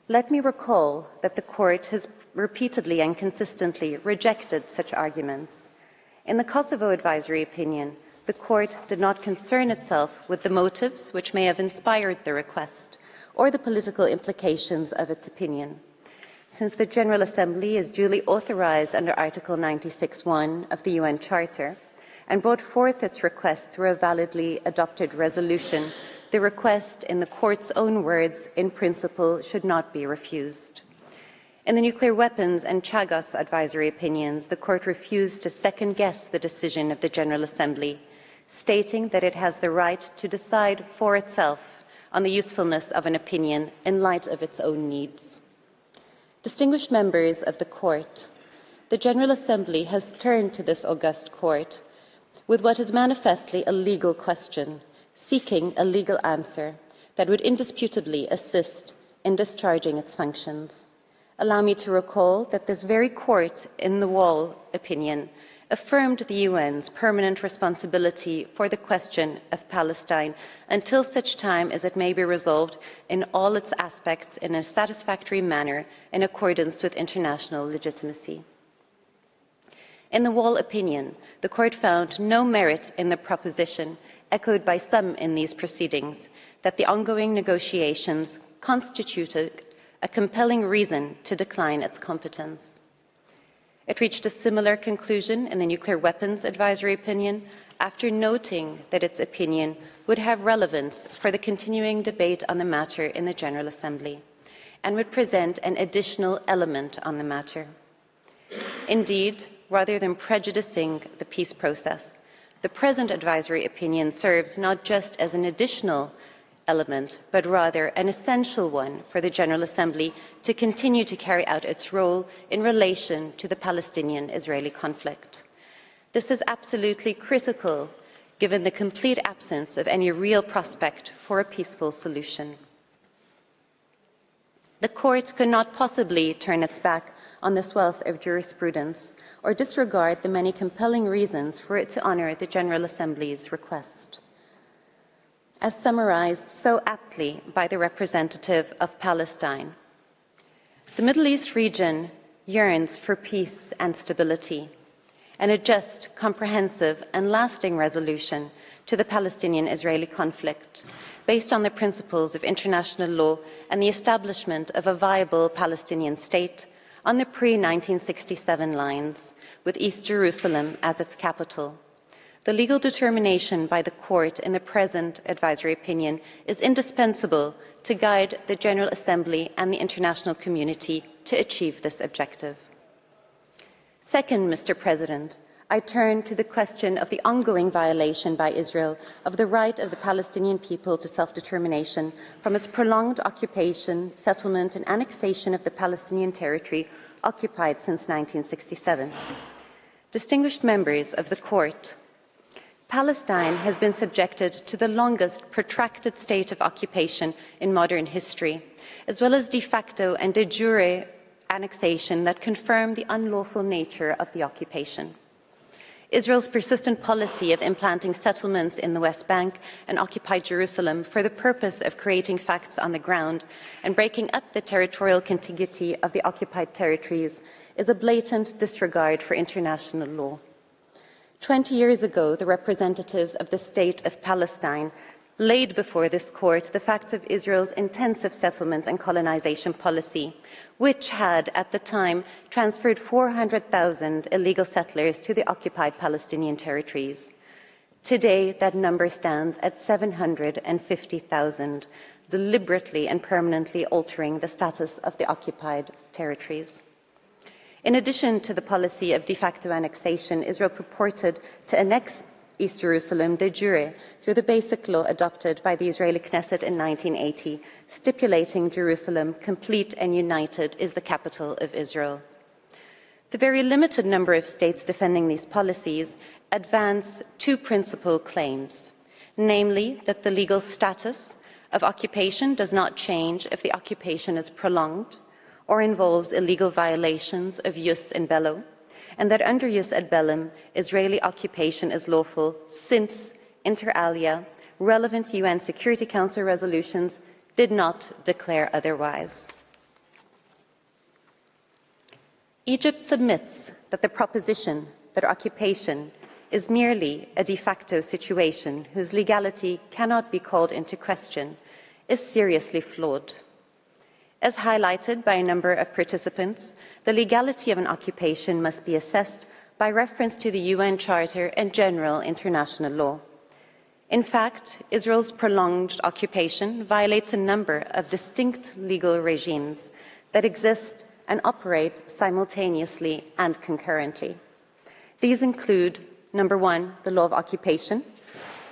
S5: Let me recall that the Court has repeatedly and consistently rejected such arguments. In the Kosovo advisory opinion, the Court did not concern itself with the motives which may have inspired the request or the political implications of its opinion. Since the General Assembly is duly authorized under Article 96(1) of the UN Charter and brought forth its request through a validly adopted resolution, the request, in the Court's own words, in principle, should not be refused. In the nuclear weapons and Chagos advisory opinions, the Court refused to second-guess the decision of the General Assembly, stating that it has the right to decide for itself on the usefulness of an opinion in light of its own needs. Distinguished members of the Court, the General Assembly has turned to this august Court with what is manifestly a legal question, seeking a legal answer that would indisputably assist in discharging its functions. Allow me to recall that this very Court, in the Wall opinion, affirmed the UN's permanent responsibility for the question of Palestine until such time as it may be resolved in all its aspects in a satisfactory manner in accordance with international legitimacy. In the Wall opinion, the Court found no merit in the proposition, echoed by some in these proceedings, that the ongoing negotiations constituted a compelling reason to decline its competence. It reached a similar conclusion in the nuclear weapons advisory opinion after noting that its opinion would have relevance for the continuing debate on the matter in the General Assembly and would present an additional element on the matter. Indeed, rather than prejudicing the peace process, the present advisory opinion serves not just as an additional element, but rather an essential one for the General Assembly to continue to carry out its role in relation to the Palestinian-Israeli conflict. This is absolutely critical, given the complete absence of any real prospect for a peaceful solution. The Court could not possibly turn its back on this wealth of jurisprudence or disregard the many compelling reasons for it to honour the General Assembly's request. As summarized so aptly by the representative of Palestine, the Middle East region yearns for peace and stability and a just, comprehensive and lasting resolution to the Palestinian-Israeli conflict based on the principles of international law and the establishment of a viable Palestinian state on the pre-1967 lines, with East Jerusalem as its capital. The legal determination by the Court in the present advisory opinion is indispensable to guide the General Assembly and the international community to achieve this objective. Second, Mr. President, I turn to the question of the ongoing violation by Israel of the right of the Palestinian people to self-determination from its prolonged occupation, settlement and annexation of the Palestinian territory occupied since 1967. Distinguished members of the Court, Palestine has been subjected to the longest protracted state of occupation in modern history, as well as de facto and de jure annexation that confirm the unlawful nature of the occupation. Israel's persistent policy of implanting settlements in the West Bank and occupied Jerusalem for the purpose of creating facts on the ground and breaking up the territorial contiguity of the occupied territories is a blatant disregard for international law. 20 years ago, the representatives of the State of Palestine laid before this Court the facts of Israel's intensive settlement and colonization policy, which had, at the time, transferred 400,000 illegal settlers to the occupied Palestinian territories. Today, that number stands at 750,000, deliberately and permanently altering the status of the occupied territories. In addition to the policy of de facto annexation, Israel purported to annex East Jerusalem de jure through the basic law adopted by the Israeli Knesset in 1980, stipulating Jerusalem, complete and united, is the capital of Israel. The very limited number of states defending these policies advance two principal claims, namely that the legal status of occupation does not change if the occupation is prolonged or involves illegal violations of jus in bello, and that under jus ad bellum, Israeli occupation is lawful since, inter alia, relevant UN Security Council resolutions did not declare otherwise. Egypt submits that the proposition that occupation is merely a de facto situation whose legality cannot be called into question is seriously flawed. As highlighted by a number of participants, the legality of an occupation must be assessed by reference to the UN Charter and general international law. In fact, Israel's prolonged occupation violates a number of distinct legal regimes that exist and operate simultaneously and concurrently. These include, number one, the law of occupation,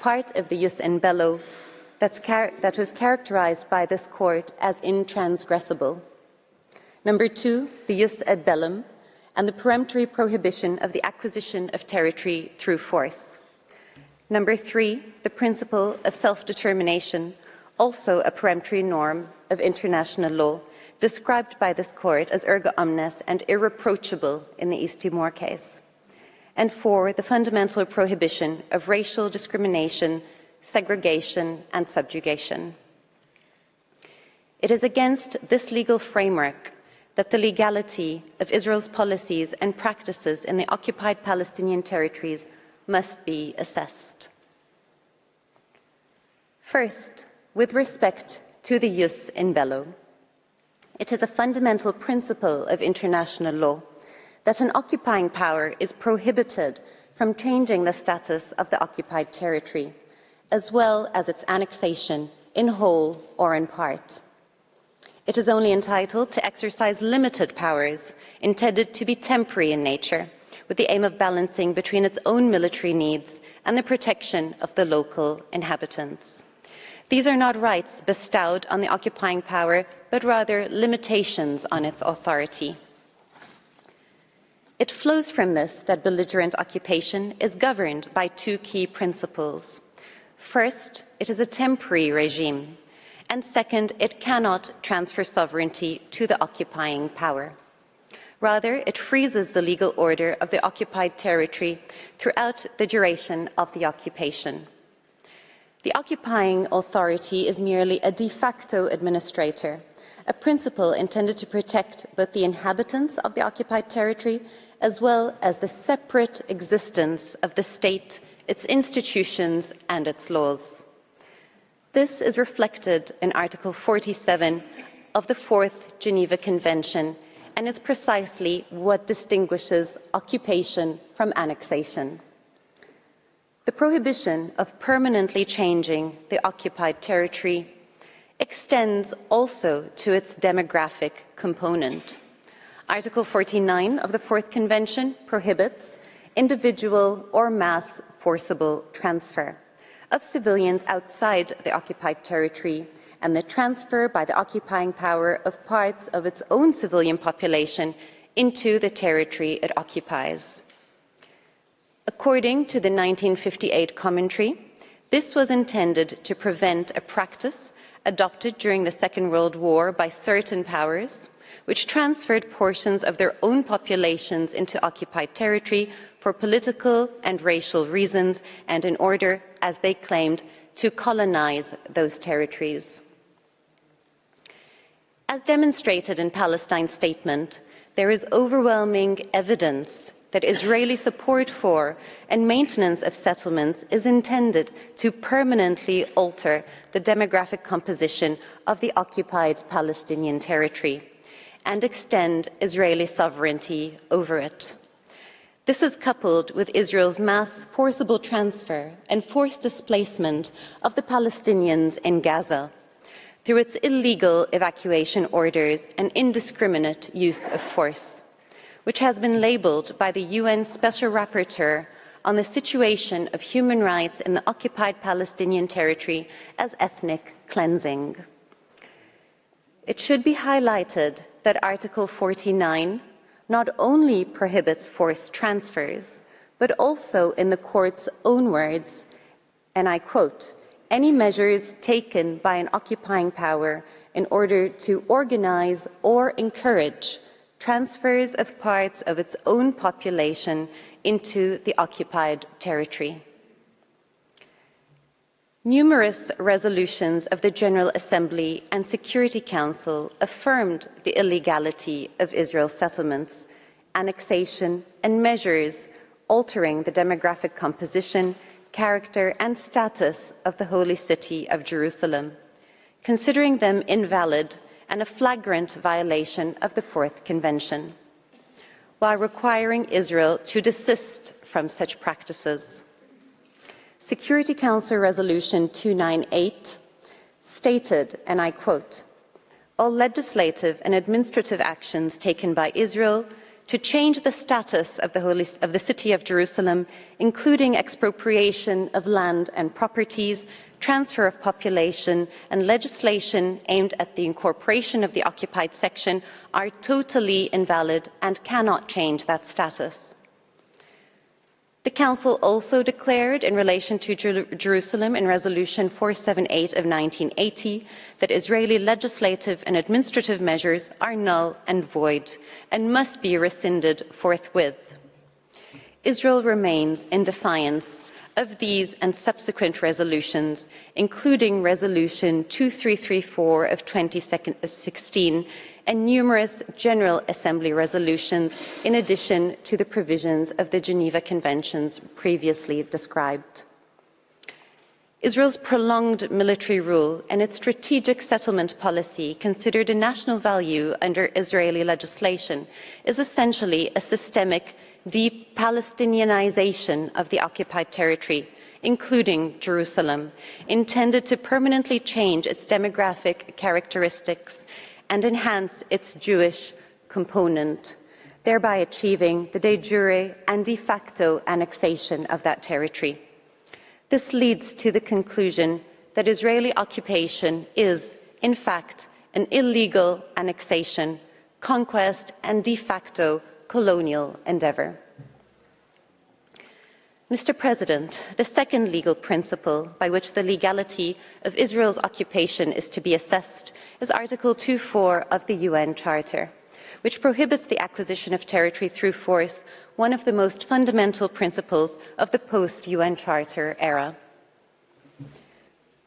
S5: part of the jus in bello that was characterized by this court as intransgressible. Number two, the jus ad bellum, and the peremptory prohibition of the acquisition of territory through force. Number three, the principle of self-determination, also a peremptory norm of international law, described by this court as erga omnes and irreproachable in the East Timor case. And four, the fundamental prohibition of racial discrimination, segregation, and subjugation. It is against this legal framework that the legality of Israel's policies and practices in the occupied Palestinian territories must be assessed. First, with respect to the jus in bello, it is a fundamental principle of international law that an occupying power is prohibited from changing the status of the occupied territory, as well as its annexation in whole or in part. It is only entitled to exercise limited powers intended to be temporary in nature, with the aim of balancing between its own military needs and the protection of the local inhabitants. These are not rights bestowed on the occupying power, but rather limitations on its authority. It flows from this that belligerent occupation is governed by two key principles. First, it is a temporary regime, and second, it cannot transfer sovereignty to the occupying power. Rather, it freezes the legal order of the occupied territory throughout the duration of the occupation. The occupying authority is merely a de facto administrator, a principle intended to protect both the inhabitants of the occupied territory as well as the separate existence of the state, its institutions, and its laws. This is reflected in Article 47 of the Fourth Geneva Convention and is precisely what distinguishes occupation from annexation. The prohibition of permanently changing the occupied territory extends also to its demographic component. Article 49 of the Fourth Convention prohibits individual or mass forcible transfer of civilians outside the occupied territory and the transfer by the occupying power of parts of its own civilian population into the territory it occupies. According to the 1958 commentary, this was intended to prevent a practice adopted during the Second World War by certain powers, which transferred portions of their own populations into occupied territory for political and racial reasons and in order, as they claimed, to colonize those territories. As demonstrated in Palestine's statement, there is overwhelming evidence that Israeli support for and maintenance of settlements is intended to permanently alter the demographic composition of the occupied Palestinian territory and extend Israeli sovereignty over it. This is coupled with Israel's mass forcible transfer and forced displacement of the Palestinians in Gaza through its illegal evacuation orders and indiscriminate use of force, which has been labeled by the UN Special Rapporteur on the situation of human rights in the occupied Palestinian territory as ethnic cleansing. It should be highlighted that Article 49 not only prohibits forced transfers, but also, in the court's own words, and I quote, any measures taken by an occupying power in order to organize or encourage transfers of parts of its own population into the occupied territory. Numerous resolutions of the General Assembly and Security Council affirmed the illegality of Israel's settlements, annexation, and measures altering the demographic composition, character, and status of the Holy City of Jerusalem, considering them invalid and a flagrant violation of the Fourth Convention, while requiring Israel to desist from such practices. Security Council Resolution 298 stated, and I quote, all legislative and administrative actions taken by Israel to change the status of the city of Jerusalem, including expropriation of land and properties, transfer of population, and legislation aimed at the incorporation of the occupied section, are totally invalid and cannot change that status. The Council also declared in relation to Jerusalem in Resolution 478 of 1980 that Israeli legislative and administrative measures are null and void and must be rescinded forthwith. Israel remains in defiance of these and subsequent resolutions, including Resolution 2334 of 2016 and numerous General Assembly resolutions, in addition to the provisions of the Geneva Conventions previously described. Israel's prolonged military rule and its strategic settlement policy, considered a national value under Israeli legislation, is essentially a systemic de-Palestinianization of the occupied territory, including Jerusalem, intended to permanently change its demographic characteristics and enhance its Jewish component, thereby achieving the de jure and de facto annexation of that territory. This leads to the conclusion that Israeli occupation is, in fact, an illegal annexation, conquest, and de facto colonial endeavour. Mr. President, the second legal principle by which the legality of Israel's occupation is to be assessed is Article 2.4 of the UN Charter, which prohibits the acquisition of territory through force, one of the most fundamental principles of the post-UN Charter era.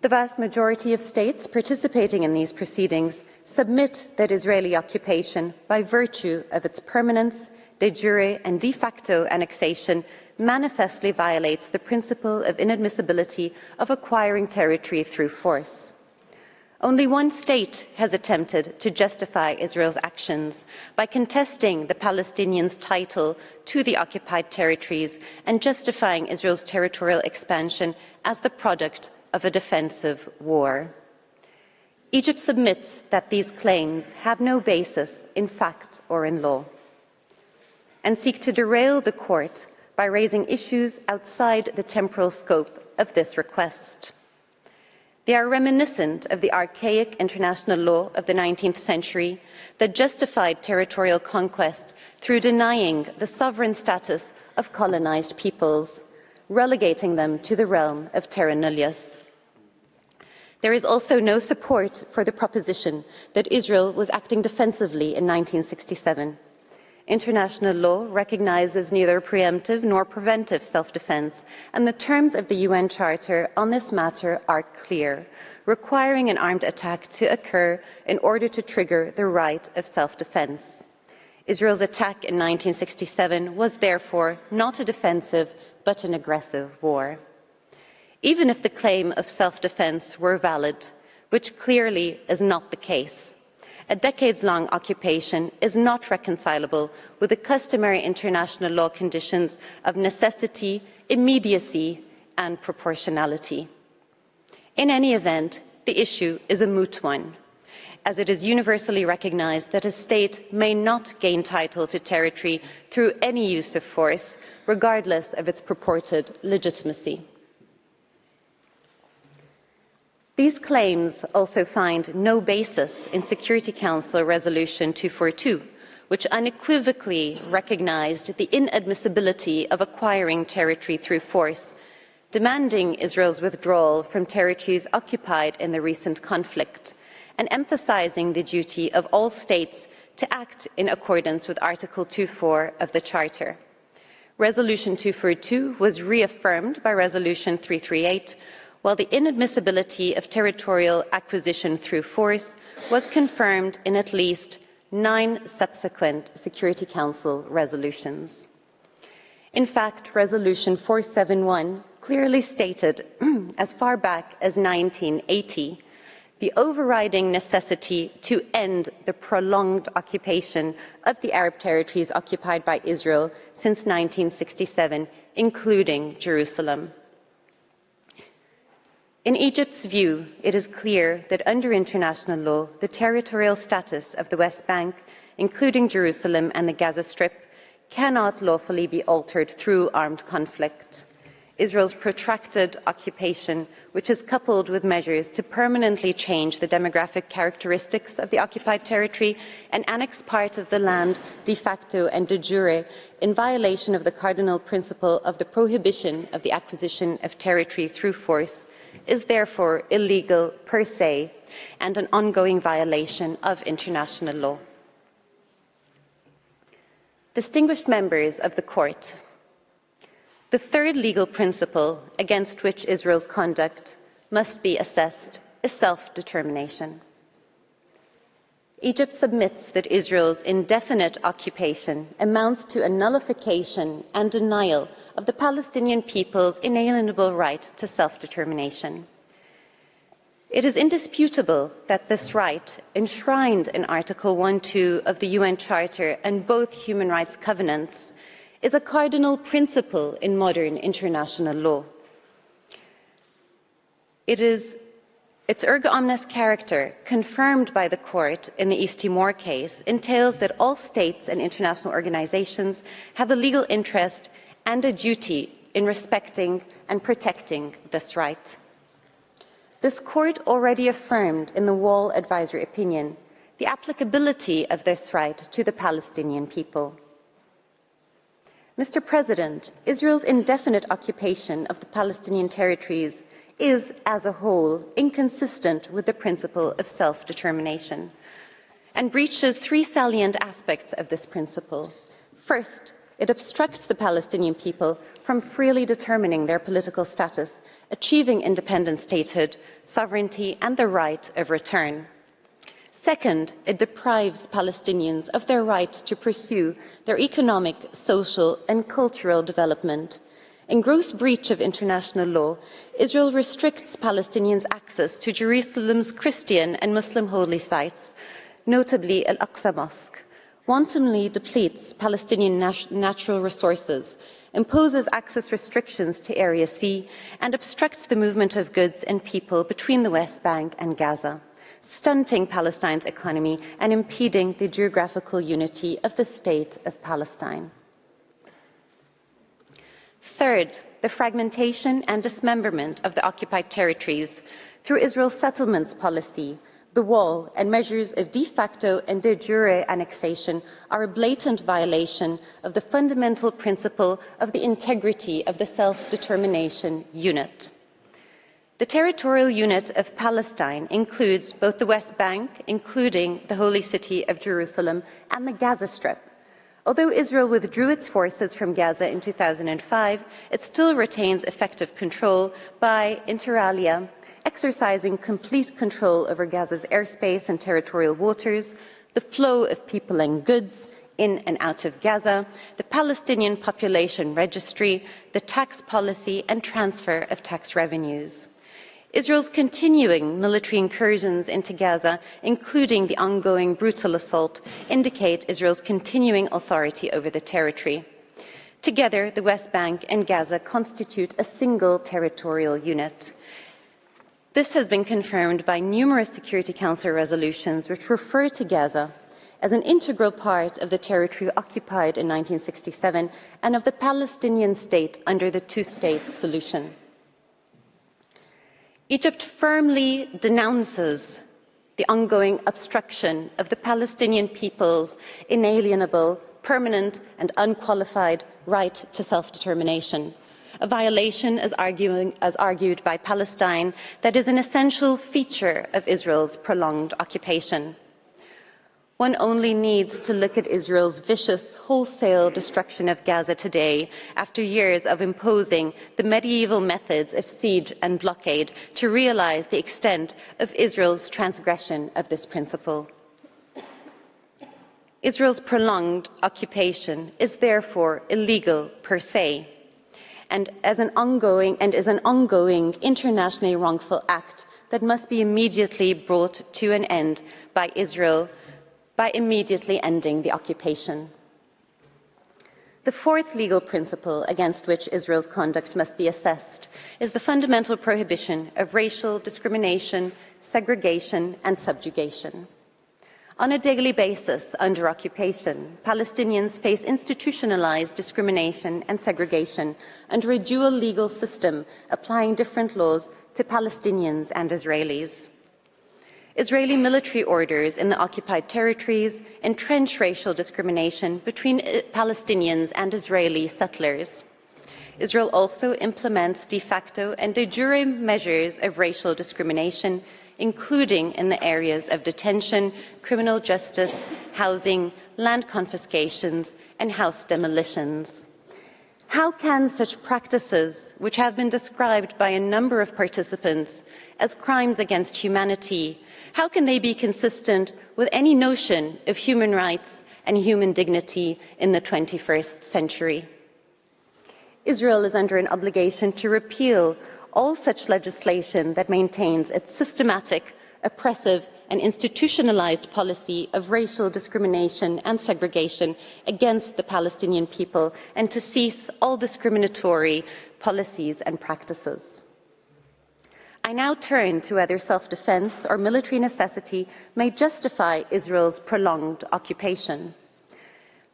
S5: The vast majority of states participating in these proceedings submit that Israeli occupation, by virtue of its permanence, de jure and de facto annexation, manifestly violates the principle of inadmissibility of acquiring territory through force. Only one state has attempted to justify Israel's actions by contesting the Palestinians' title to the occupied territories and justifying Israel's territorial expansion as the product of a defensive war. Egypt submits that these claims have no basis in fact or in law, and seek to derail the court by raising issues outside the temporal scope of this request. They are reminiscent of the archaic international law of the 19th century that justified territorial conquest through denying the sovereign status of colonized peoples, relegating them to the realm of terra nullius. There is also no support for the proposition that Israel was acting defensively in 1967. International law recognizes neither preemptive nor preventive self-defense, and the terms of the UN Charter on this matter are clear, requiring an armed attack to occur in order to trigger the right of self-defense. Israel's attack in 1967 was therefore not a defensive but an aggressive war. Even if the claim of self-defense were valid, which clearly is not the case, a decades-long occupation is not reconcilable with the customary international law conditions of necessity, immediacy, and proportionality. In any event, the issue is a moot one, as it is universally recognized that a state may not gain title to territory through any use of force, regardless of its purported legitimacy. These claims also find no basis in Security Council Resolution 242, which unequivocally recognized the inadmissibility of acquiring territory through force, demanding Israel's withdrawal from territories occupied in the recent conflict, and emphasizing the duty of all states to act in accordance with Article 2.4 of the Charter. Resolution 242 was reaffirmed by Resolution 338, while the inadmissibility of territorial acquisition through force was confirmed in at least 9 subsequent Security Council resolutions. In fact, Resolution 471 clearly stated, as far back as 1980, the overriding necessity to end the prolonged occupation of the Arab territories occupied by Israel since 1967, including Jerusalem. In Egypt's view, it is clear that under international law, the territorial status of the West Bank, including Jerusalem and the Gaza Strip, cannot lawfully be altered through armed conflict. Israel's protracted occupation, which is coupled with measures to permanently change the demographic characteristics of the occupied territory and annex part of the land de facto and de jure in violation of the cardinal principle of the prohibition of the acquisition of territory through force, is therefore illegal per se and an ongoing violation of international law. Distinguished members of the Court, the third legal principle against which Israel's conduct must be assessed is self-determination. Egypt submits that Israel's indefinite occupation amounts to a nullification and denial of the Palestinian people's inalienable right to self-determination. It is indisputable that this right, enshrined in Article 1(2) of the UN Charter and both human rights covenants, is a cardinal principle in modern international law. Its erga omnes character, confirmed by the Court in the East Timor case, entails that all states and international organizations have a legal interest and a duty in respecting and protecting this right. This Court already affirmed in the Wall Advisory Opinion the applicability of this right to the Palestinian people. Mr. President, Israel's indefinite occupation of the Palestinian territories is, as a whole, inconsistent with the principle of self-determination and breaches three salient aspects of this principle. First, it obstructs the Palestinian people from freely determining their political status, achieving independent statehood, sovereignty, and the right of return. Second, it deprives Palestinians of their right to pursue their economic, social, and cultural development. In gross breach of international law, Israel restricts Palestinians' access to Jerusalem's Christian and Muslim holy sites, notably Al-Aqsa Mosque, wantonly depletes Palestinian natural resources, imposes access restrictions to Area C, and obstructs the movement of goods and people between the West Bank and Gaza, stunting Palestine's economy and impeding the geographical unity of the State of Palestine. Third, the fragmentation and dismemberment of the occupied territories through Israel's settlements policy, the wall, and measures of de facto and de jure annexation are a blatant violation of the fundamental principle of the integrity of the self-determination unit. The territorial unit of Palestine includes both the West Bank, including the holy city of Jerusalem, and the Gaza Strip. Although Israel withdrew its forces from Gaza in 2005, it still retains effective control by, inter alia, exercising complete control over Gaza's airspace and territorial waters, the flow of people and goods in and out of Gaza, the Palestinian population registry, the tax policy, and transfer of tax revenues. Israel's continuing military incursions into Gaza, including the ongoing brutal assault, indicate Israel's continuing authority over the territory. Together, the West Bank and Gaza constitute a single territorial unit. This has been confirmed by numerous Security Council resolutions which refer to Gaza as an integral part of the territory occupied in 1967 and of the Palestinian state under the two-state solution. Egypt firmly denounces the ongoing obstruction of the Palestinian people's inalienable, permanent, and unqualified right to self-determination, a violation, as argued by Palestine, that is an essential feature of Israel's prolonged occupation. One only needs to look at Israel's vicious wholesale destruction of Gaza today, after years of imposing the medieval methods of siege and blockade, to realize the extent of Israel's transgression of this principle. Israel's prolonged occupation is therefore illegal per se, and is an ongoing internationally wrongful act that must be immediately brought to an end by Israel by immediately ending the occupation. The fourth legal principle against which Israel's conduct must be assessed is the fundamental prohibition of racial discrimination, segregation, and subjugation. On a daily basis, under occupation, Palestinians face institutionalized discrimination and segregation under a dual legal system applying different laws to Palestinians and Israelis. Israeli military orders in the occupied territories entrench racial discrimination between Palestinians and Israeli settlers. Israel also implements de facto and de jure measures of racial discrimination, including in the areas of detention, criminal justice, housing, land confiscations, and house demolitions. How can such practices, which have been described by a number of participants as crimes against humanity, how can they be consistent with any notion of human rights and human dignity in the 21st century? Israel is under an obligation to repeal all such legislation that maintains its systematic, oppressive, and institutionalized policy of racial discrimination and segregation against the Palestinian people, and to cease all discriminatory policies and practices. I now turn to whether self-defense or military necessity may justify Israel's prolonged occupation.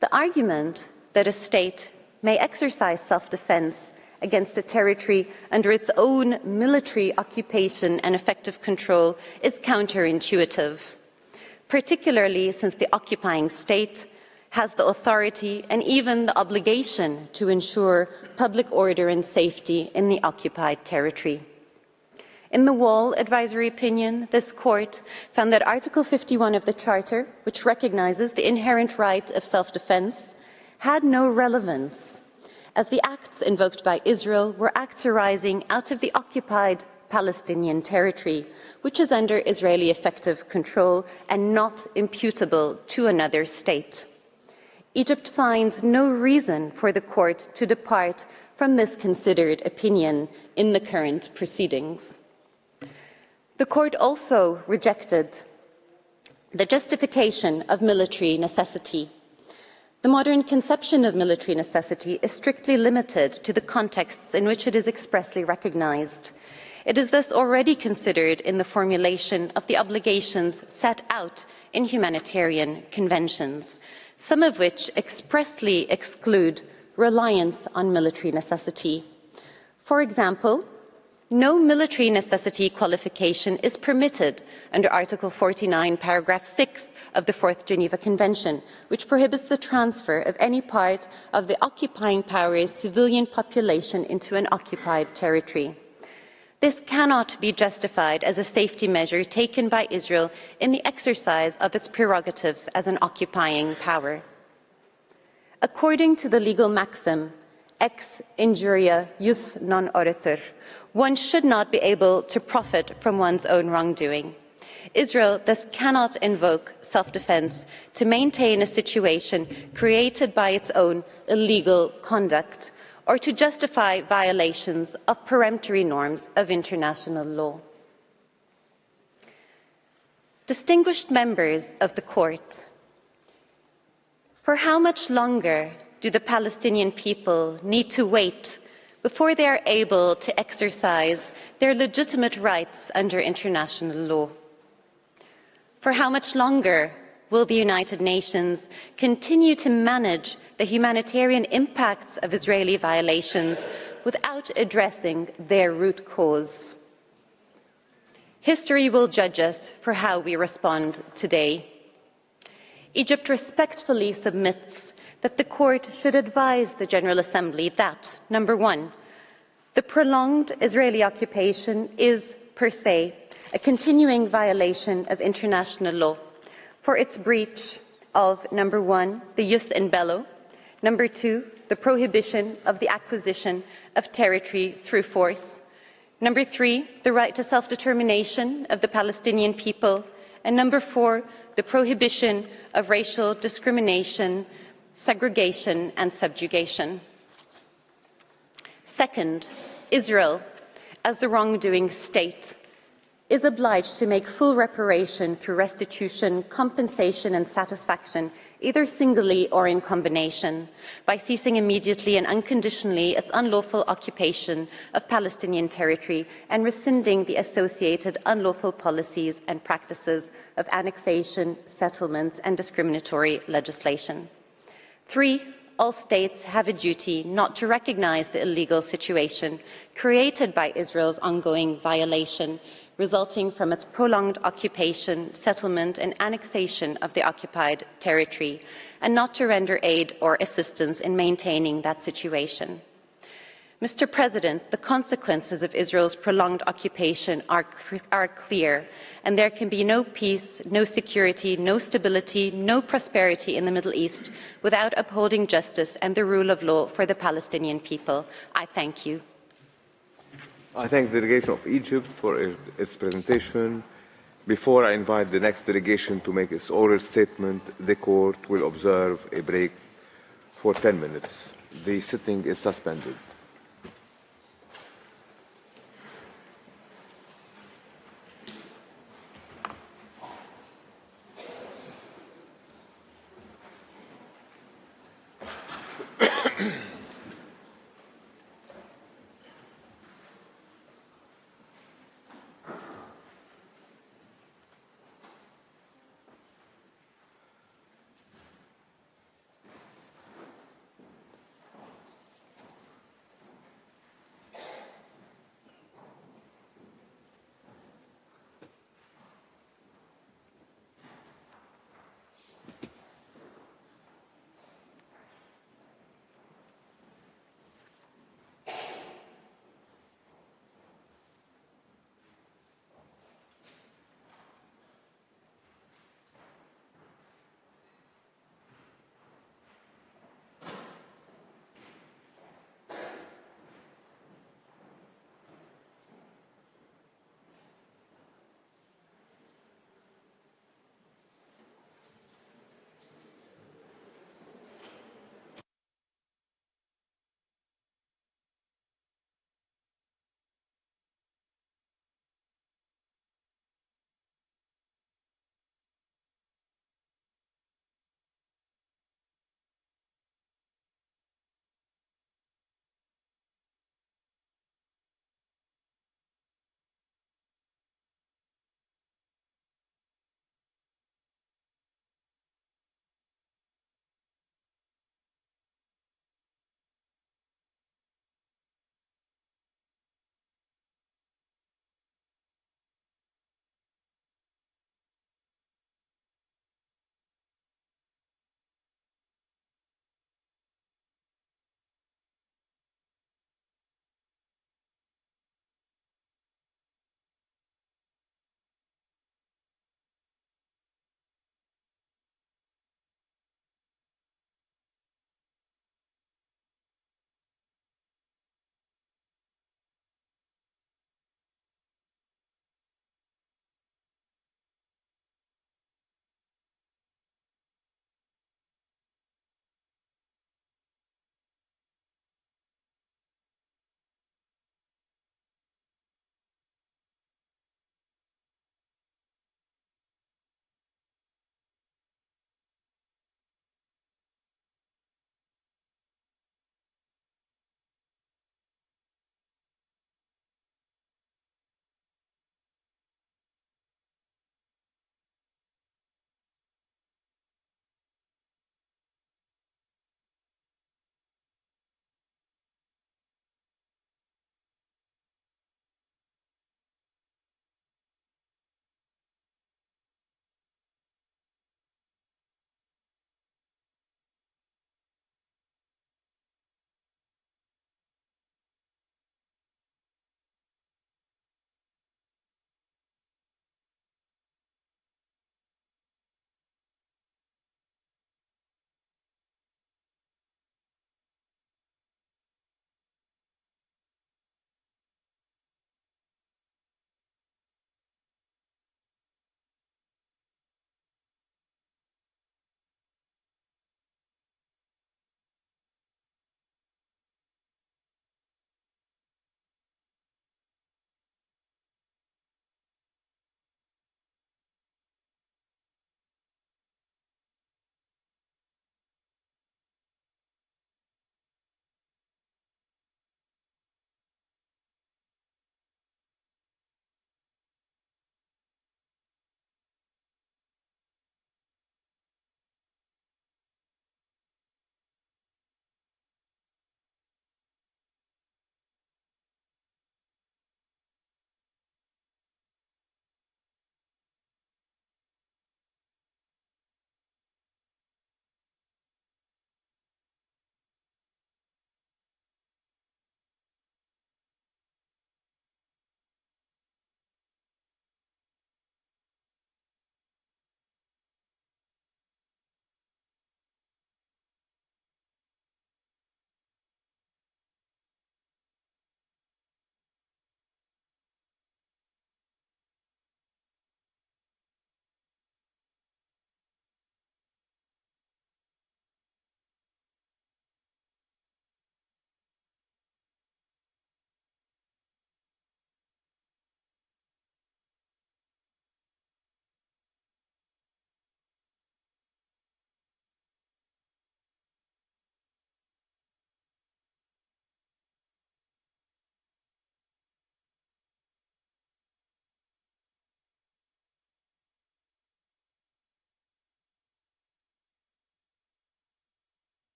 S5: The argument that a state may exercise self-defense against a territory under its own military occupation and effective control is counterintuitive, particularly since the occupying state has the authority and even the obligation to ensure public order and safety in the occupied territory. In the Wall advisory opinion, this court found that Article 51 of the Charter, which recognizes the inherent right of self-defense, had no relevance, as the acts invoked by Israel were acts arising out of the occupied Palestinian territory, which is under Israeli effective control and not imputable to another state. Egypt finds no reason for the court to depart from this considered opinion in the current proceedings. The court also rejected the justification of military necessity. The modern conception of military necessity is strictly limited to the contexts in which it is expressly recognized. It is thus already considered in the formulation of the obligations set out in humanitarian conventions, some of which expressly exclude reliance on military necessity. For example, no military necessity qualification is permitted under Article 49, paragraph 6 of the Fourth Geneva Convention, which prohibits the transfer of any part of the occupying power's civilian population into an occupied territory. This cannot be justified as a safety measure taken by Israel in the exercise of its prerogatives as an occupying power. According to the legal maxim, ex injuria jus non oritur, one should not be able to profit from one's own wrongdoing. Israel thus cannot invoke self-defense to maintain a situation created by its own illegal conduct or to justify violations of peremptory norms of international law. Distinguished members of the court, for how much longer do the Palestinian people need to wait before they are able to exercise their legitimate rights under international law? For how much longer will the United Nations continue to manage the humanitarian impacts of Israeli violations without addressing their root cause? History will judge us for how we respond today. Egypt respectfully submits that the court should advise the General Assembly that, number one, the prolonged Israeli occupation is, per se, a continuing violation of international law for its breach of, number one, the jus in bello, number two, the prohibition of the acquisition of territory through force, number three, the right to self-determination of the Palestinian people, and number four, the prohibition of racial discrimination, segregation, and subjugation. Second, Israel, as the wrongdoing state, is obliged to make full reparation through restitution, compensation and satisfaction, either singly or in combination, by ceasing immediately and unconditionally its unlawful occupation of Palestinian territory and rescinding the associated unlawful policies and practices of annexation, settlements and discriminatory legislation. 3, all states have a duty not to recognize the illegal situation created by Israel's ongoing violation resulting from its prolonged occupation, settlement and annexation of the occupied territory, and not to render aid or assistance in maintaining that situation. Mr. President, the consequences of Israel's prolonged occupation are clear, and there can be no peace, no security, no stability, no prosperity in the Middle East without upholding justice and the rule of law for the Palestinian people. I thank you.
S1: I thank the delegation of Egypt for its presentation. Before I invite the next delegation to make its oral statement, the court will observe a break for 10 minutes. The sitting is suspended.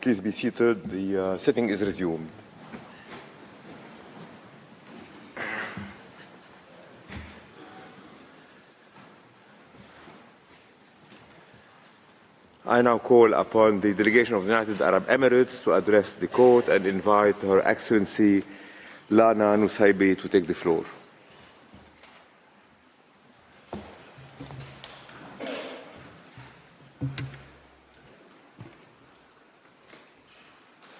S1: Please be seated. The sitting is resumed. I now call upon the delegation of the United Arab Emirates to address the court and invite Her Excellency Lana Nusaybi to take the floor.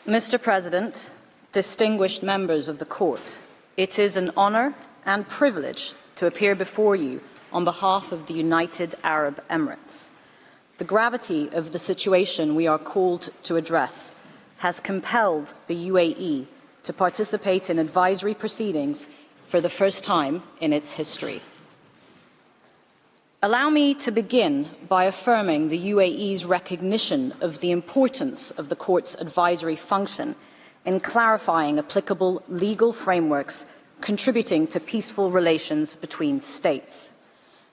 S6: Mr. President, distinguished members of the Court, it is an honour and privilege to appear before you on behalf of the United Arab Emirates. The gravity of the situation we are called to address has compelled the UAE to participate in advisory proceedings for the first time in its history. Allow me to begin by affirming the UAE's recognition of the importance of the Court's advisory function in clarifying applicable legal frameworks contributing to peaceful relations between states.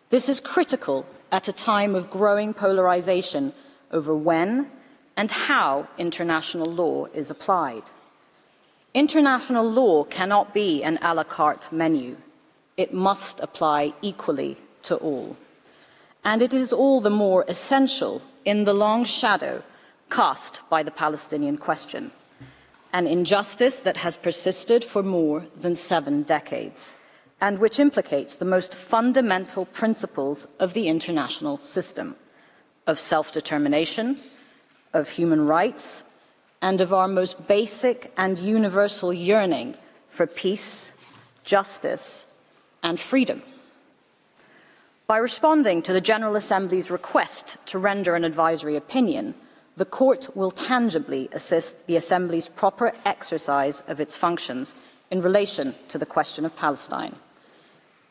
S6: This is critical at a time of growing polarization over when and how international law is applied. International law cannot be an à la carte menu. It must apply equally to all. And it is all the more essential in the long shadow cast by the Palestinian question, an injustice that has persisted for more than 7 decades, and which implicates the most fundamental principles of the international system, of self-determination, of human rights, and of our most basic and universal yearning for peace, justice, and freedom. By responding to the General Assembly's request to render an advisory opinion, the Court will tangibly assist the Assembly's proper exercise of its functions in relation to the question of Palestine.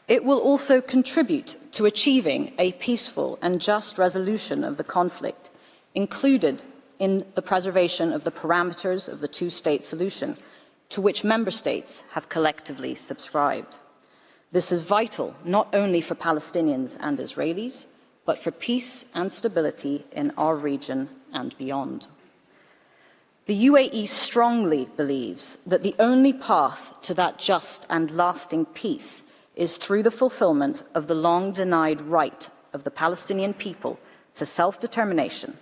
S6: It will also contribute to achieving a peaceful and just resolution of the conflict, included in the preservation of the parameters of the two-state solution, to which Member States have collectively subscribed. This is vital not only for Palestinians and Israelis, but for peace and stability in our region and beyond. The UAE strongly believes that the only path to that just and lasting peace is through the fulfillment of the long-denied right of the Palestinian people to self-determination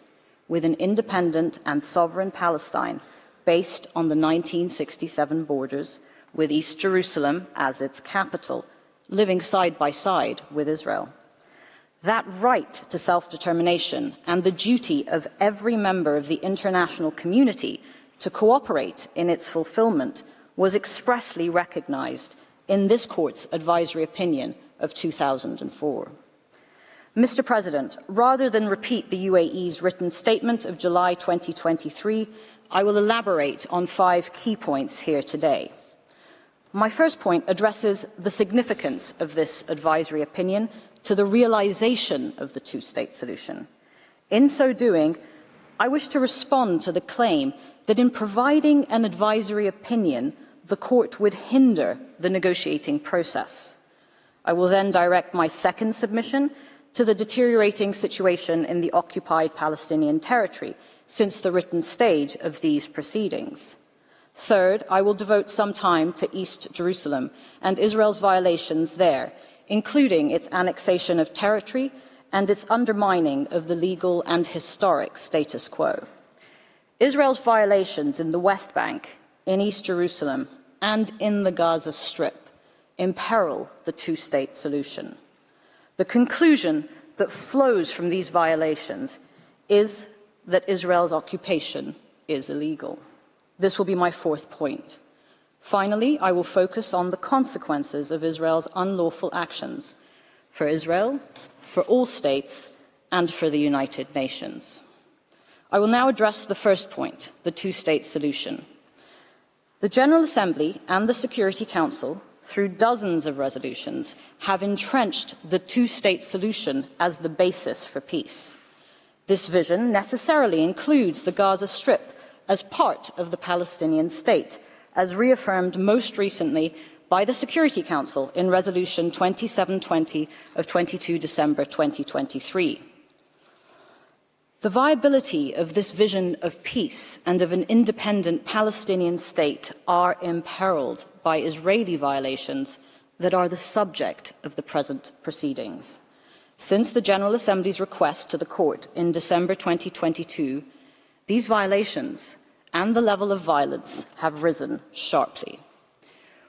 S6: with an independent and sovereign Palestine based on the 1967 borders, with East Jerusalem as its capital, living side by side with Israel. That right to self-determination and the duty of every member of the international community to cooperate in its fulfillment was expressly recognised in this Court's advisory opinion of 2004. Mr. President, rather than repeat the UAE's written statement of July 2023, I will elaborate on 5 key points here today. My first point addresses the significance of this advisory opinion to the realisation of the two-state solution. In so doing, I wish to respond to the claim that in providing an advisory opinion, the Court would hinder the negotiating process. I will then direct my second submission to the deteriorating situation in the Occupied Palestinian Territory since the written stage of these proceedings. Third, I will devote some time to East Jerusalem and Israel's violations there, including its annexation of territory and its undermining of the legal and historic status quo. Israel's violations in the West Bank, in East Jerusalem, and in the Gaza Strip imperil the two-state solution. The conclusion that flows from these violations is that Israel's occupation is illegal. This will be my fourth point. Finally, I will focus on the consequences of Israel's unlawful actions for Israel, for all states, and for the United Nations. I will now address the first point, the two-state solution. The General Assembly and the Security Council, through dozens of resolutions, have entrenched the two-state solution as the basis for peace. This vision necessarily includes the Gaza Strip as part of the Palestinian state, as reaffirmed most recently by the Security Council in Resolution 2720 of 22 December 2023. The viability of this vision of peace and of an independent Palestinian state are imperiled by Israeli violations that are the subject of the present proceedings. Since the General Assembly's request to the Court in December 2022, these violations and the level of violence have risen sharply.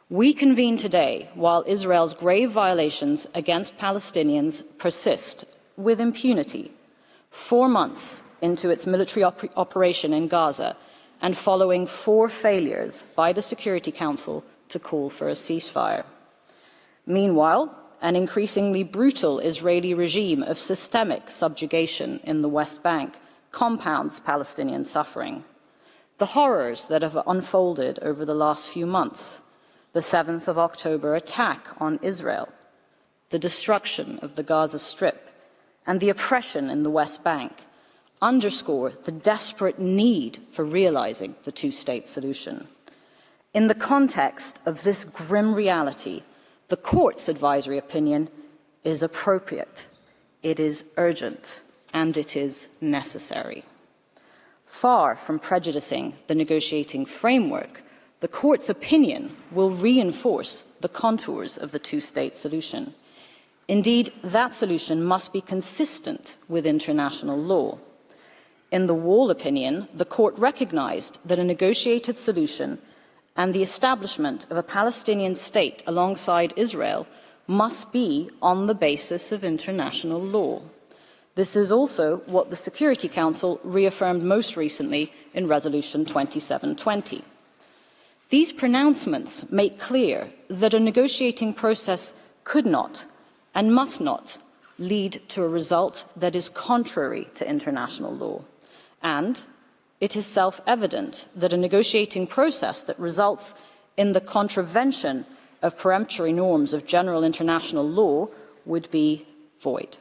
S6: We convene today while Israel's grave violations against Palestinians persist with impunity, 4 months into its military operation in Gaza and following 4 failures by the Security Council to call for a ceasefire. Meanwhile, an increasingly brutal Israeli regime of systemic subjugation in the West Bank compounds Palestinian suffering. The horrors that have unfolded over the last few months, the 7th of October attack on Israel, the destruction of the Gaza Strip, and the oppression in the West Bank underscore the desperate need for realizing the two-state solution. In the context of this grim reality, the Court's advisory opinion is appropriate, it is urgent, and it is necessary. Far from prejudicing the negotiating framework, the Court's opinion will reinforce the contours of the two-state solution. Indeed, that solution must be consistent with international law. In the Wall opinion, the Court recognized that a negotiated solution and the establishment of a Palestinian state alongside Israel must be on the basis of international law. This is also what the Security Council reaffirmed most recently in Resolution 2720. These pronouncements make clear that a negotiating process could not and must not lead to a result that is contrary to international law. And it is self-evident that a negotiating process that results in the contravention of peremptory norms of general international law would be void.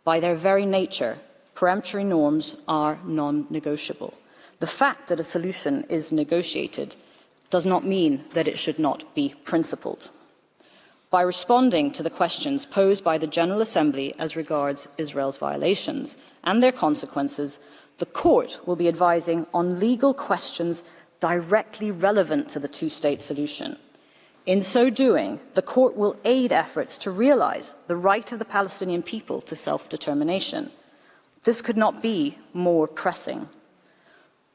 S6: By their very nature, peremptory norms are non-negotiable. The fact that a solution is negotiated does not mean that it should not be principled. By responding to the questions posed by the General Assembly as regards Israel's violations and their consequences, the Court will be advising on legal questions directly relevant to the two-state solution. In so doing, the Court will aid efforts to realize the right of the Palestinian people to self-determination. This could not be more pressing.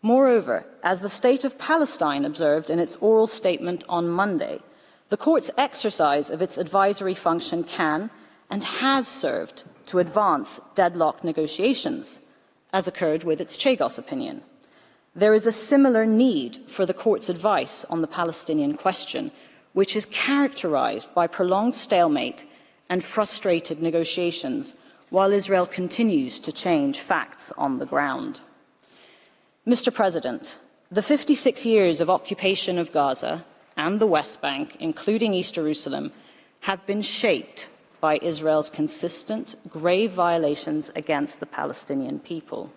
S6: Moreover, as the State of Palestine observed in its oral statement on Monday, the Court's exercise of its advisory function can and has served to advance deadlocked negotiations, as occurred with its Chagos opinion. There is a similar need for the Court's advice on the Palestinian question, which is characterized by prolonged stalemate and frustrated negotiations, while Israel continues to change facts on the ground. Mr. President, the 56 years of occupation of Gaza and the West Bank, including East Jerusalem, have been shaped by Israel's consistent, grave violations against the Palestinian people.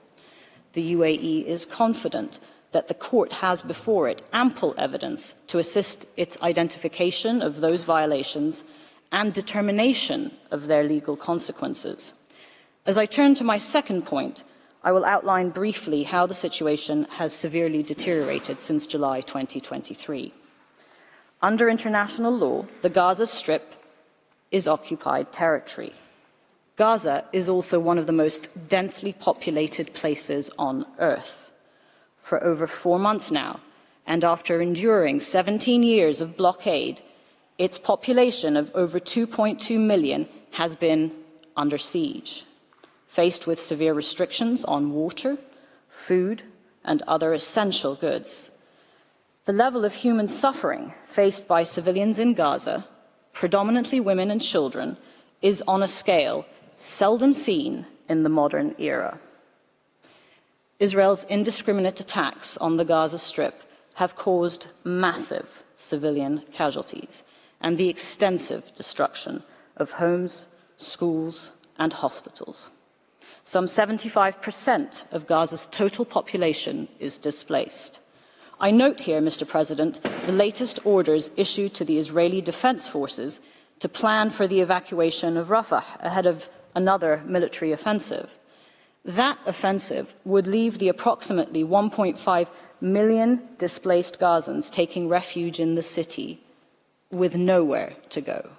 S6: The UAE is confident that the Court has before it ample evidence to assist its identification of those violations and determination of their legal consequences. As I turn to my second point, I will outline briefly how the situation has severely deteriorated since July 2023. Under international law, the Gaza Strip is occupied territory. Gaza is also one of the most densely populated places on Earth. For over 4 months now, and after enduring 17 years of blockade, its population of over 2.2 million has been under siege, faced with severe restrictions on water, food, and other essential goods. The level of human suffering faced by civilians in Gaza, predominantly women and children, is on a scale seldom seen in the modern era. Israel's indiscriminate attacks on the Gaza Strip have caused massive civilian casualties and the extensive destruction of homes, schools, and hospitals. Some 75% of Gaza's total population is displaced. I note here, Mr. President, the latest orders issued to the Israeli Defense Forces to plan for the evacuation of Rafah ahead of another military offensive. That offensive would leave the approximately 1.5 million displaced Gazans taking refuge in the city with nowhere to go.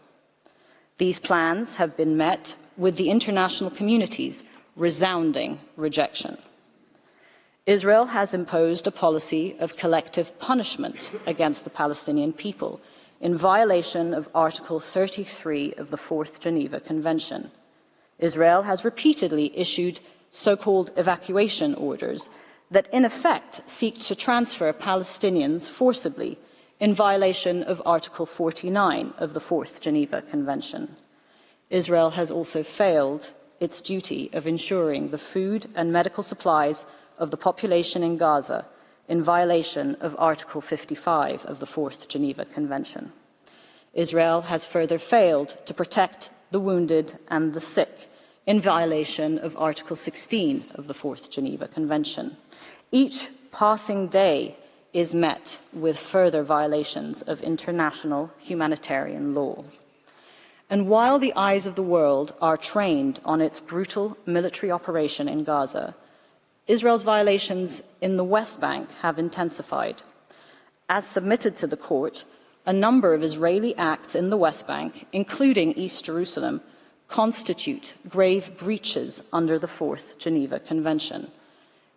S6: These plans have been met with the international community's resounding rejection. Israel has imposed a policy of collective punishment against the Palestinian people in violation of Article 33 of the Fourth Geneva Convention. Israel has repeatedly issued so-called evacuation orders that in effect seek to transfer Palestinians forcibly in violation of Article 49 of the Fourth Geneva Convention. Israel has also failed its duty of ensuring the food and medical supplies of the population in Gaza in violation of Article 55 of the Fourth Geneva Convention. Israel has further failed to protect the wounded and the sick in violation of Article 16 of the Fourth Geneva Convention. Each passing day is met with further violations of international humanitarian law. And while the eyes of the world are trained on its brutal military operation in Gaza, Israel's violations in the West Bank have intensified. As submitted to the court, a number of Israeli acts in the West Bank, including East Jerusalem, constitute grave breaches under the Fourth Geneva Convention.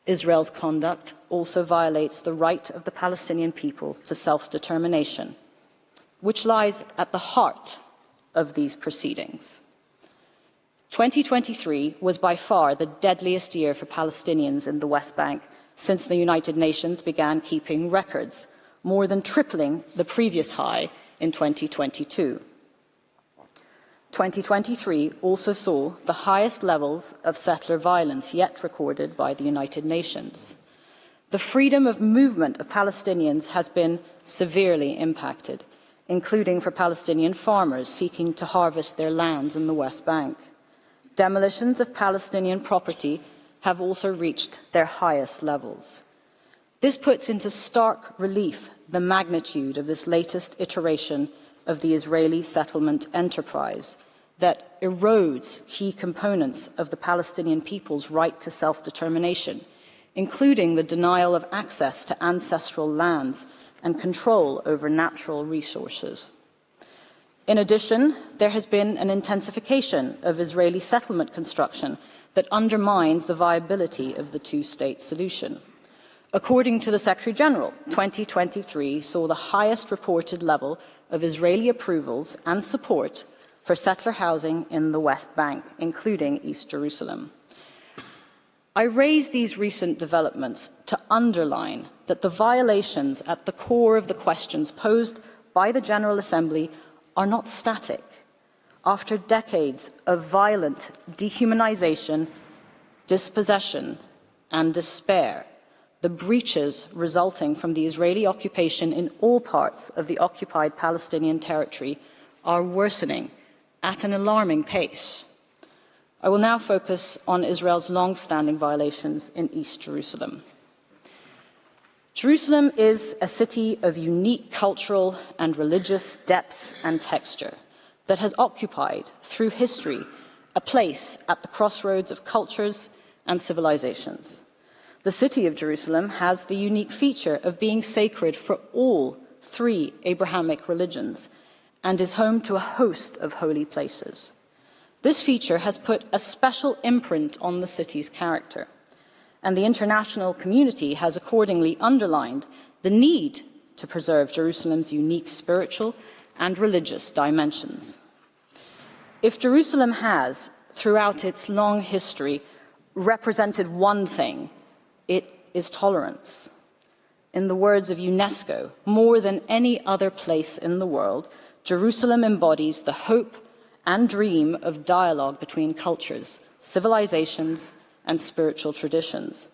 S6: Israel's conduct also violates the right of the Palestinian people to self-determination, which lies at the heart of these proceedings. 2023 was by far the deadliest year for Palestinians in the West Bank since the United Nations began keeping records, more than tripling the previous high in 2022. 2023 also saw the highest levels of settler violence yet recorded by the United Nations. The freedom of movement of Palestinians has been severely impacted, including for Palestinian farmers seeking to harvest their lands in the West Bank. Demolitions of Palestinian property have also reached their highest levels. This puts into stark relief the magnitude of this latest iteration of the Israeli settlement enterprise that erodes key components of the Palestinian people's right to self-determination, including the denial of access to ancestral lands and control over natural resources. In addition, there has been an intensification of Israeli settlement construction that undermines the viability of the two-state solution. According to the Secretary General, 2023 saw the highest reported level of Israeli approvals and support for settler housing in the West Bank, including East Jerusalem. I raise these recent developments to underline that the violations at the core of the questions posed by the General Assembly are not static. After decades of violent dehumanization, dispossession, and despair, the breaches resulting from the Israeli occupation in all parts of the occupied Palestinian territory are worsening at an alarming pace. I will now focus on Israel's long-standing violations in East Jerusalem. Jerusalem is a city of unique cultural and religious depth and texture that has occupied, through history, a place at the crossroads of cultures and civilizations. The city of Jerusalem has the unique feature of being sacred for all three Abrahamic religions and is home to a host of holy places. This feature has put a special imprint on the city's character, and the international community has accordingly underlined the need to preserve Jerusalem's unique spiritual and religious dimensions. If Jerusalem has, throughout its long history, represented one thing, it is tolerance. In the words of UNESCO, more than any other place in the world, Jerusalem embodies the hope and dream of dialogue between cultures, civilizations, and spiritual traditions,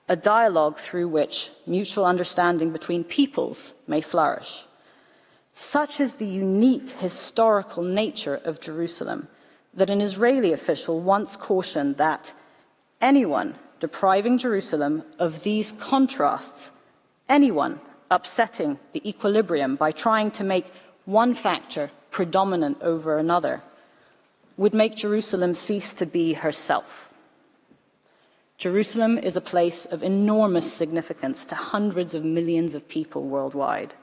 S6: a dialogue through which mutual understanding between peoples may flourish. Such is the unique historical nature of Jerusalem that an Israeli official once cautioned that anyone depriving Jerusalem of these contrasts, anyone upsetting the equilibrium by trying to make one factor predominant over another, would make Jerusalem cease to be herself. Jerusalem is a place of enormous significance to hundreds of millions of people worldwide.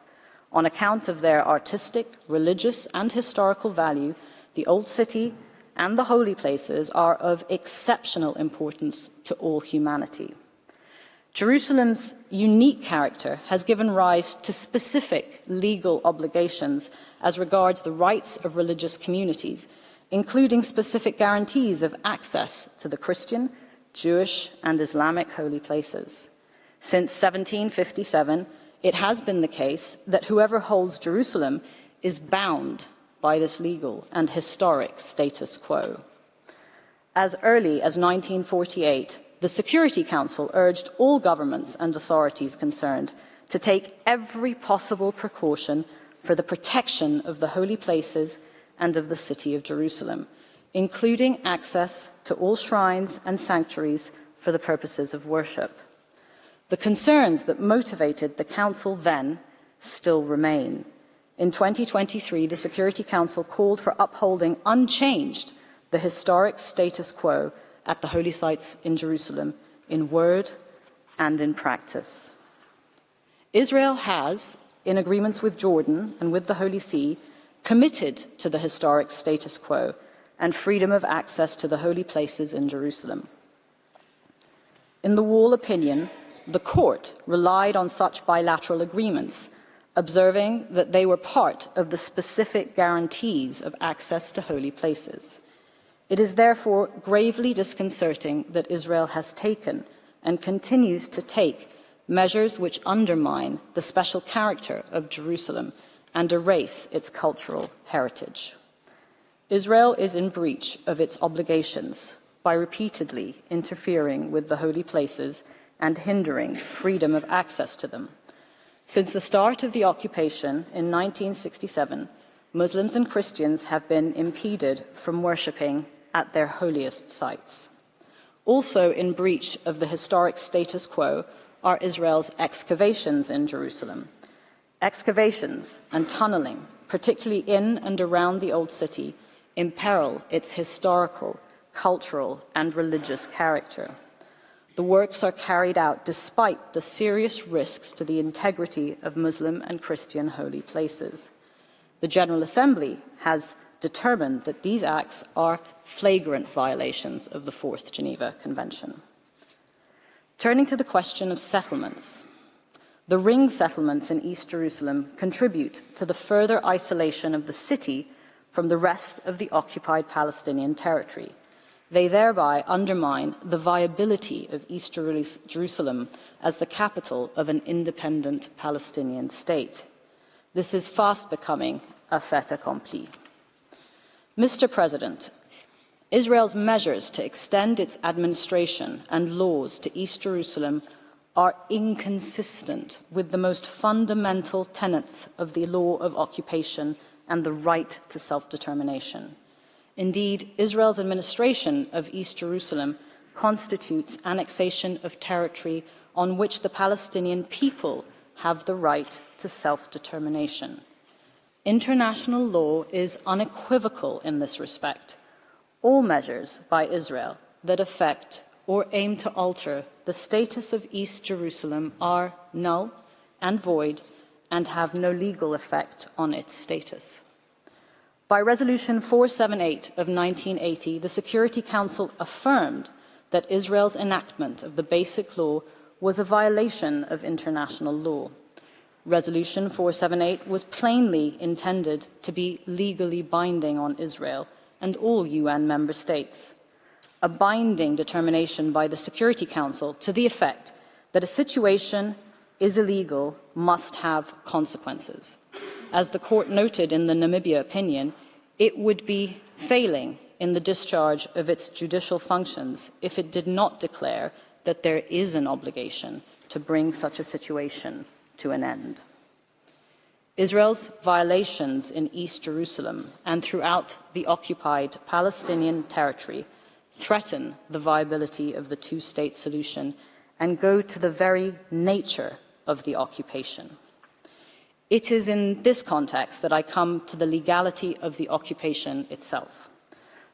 S6: On account of their artistic, religious, and historical value, the Old City and the holy places are of exceptional importance to all humanity. Jerusalem's unique character has given rise to specific legal obligations as regards the rights of religious communities, including specific guarantees of access to the Christian, Jewish, and Islamic holy places. Since 1757, it has been the case that whoever holds Jerusalem is bound by this legal and historic status quo. As early as 1948, the Security Council urged all governments and authorities concerned to take every possible precaution for the protection of the holy places and of the city of Jerusalem, including access to all shrines and sanctuaries for the purposes of worship. The concerns that motivated the Council then still remain. In 2023, the Security Council called for upholding unchanged the historic status quo at the holy sites in Jerusalem, in word and in practice. Israel has, in agreements with Jordan and with the Holy See, committed to the historic status quo and freedom of access to the holy places in Jerusalem. In the Wall opinion, the Court relied on such bilateral agreements, observing that they were part of the specific guarantees of access to holy places. It is therefore gravely disconcerting that Israel has taken and continues to take measures which undermine the special character of Jerusalem and erase its cultural heritage. Israel is in breach of its obligations by repeatedly interfering with the holy places and hindering freedom of access to them. Since the start of the occupation in 1967, Muslims and Christians have been impeded from worshipping at their holiest sites. Also in breach of the historic status quo are Israel's excavations in Jerusalem. Excavations and tunneling, particularly in and around the Old City, imperil its historical, cultural, and religious character. The works are carried out despite the serious risks to the integrity of Muslim and Christian holy places. The General Assembly has determined that these acts are flagrant violations of the Fourth Geneva Convention. Turning to the question of settlements, the ring settlements in East Jerusalem contribute to the further isolation of the city from the rest of the occupied Palestinian territory. They thereby undermine the viability of East Jerusalem as the capital of an independent Palestinian state. This is fast becoming a fait accompli. Mr. President, Israel's measures to extend its administration and laws to East Jerusalem are inconsistent with the most fundamental tenets of the law of occupation and the right to self-determination. Indeed, Israel's administration of East Jerusalem constitutes annexation of territory on which the Palestinian people have the right to self-determination. International law is unequivocal in this respect. All measures by Israel that affect or aim to alter the status of East Jerusalem are null and void and have no legal effect on its status. By Resolution 478 of 1980, the Security Council affirmed that Israel's enactment of the Basic Law was a violation of international law. Resolution 478 was plainly intended to be legally binding on Israel and all UN member states. A binding determination by the Security Council to the effect that a situation is illegal must have consequences. As the Court noted in the Namibia opinion, it would be failing in the discharge of its judicial functions if it did not declare that there is an obligation to bring such a situation to an end. Israel's violations in East Jerusalem and throughout the occupied Palestinian territory threaten the viability of the two-state solution and go to the very nature of the occupation. It is in this context that I come to the legality of the occupation itself.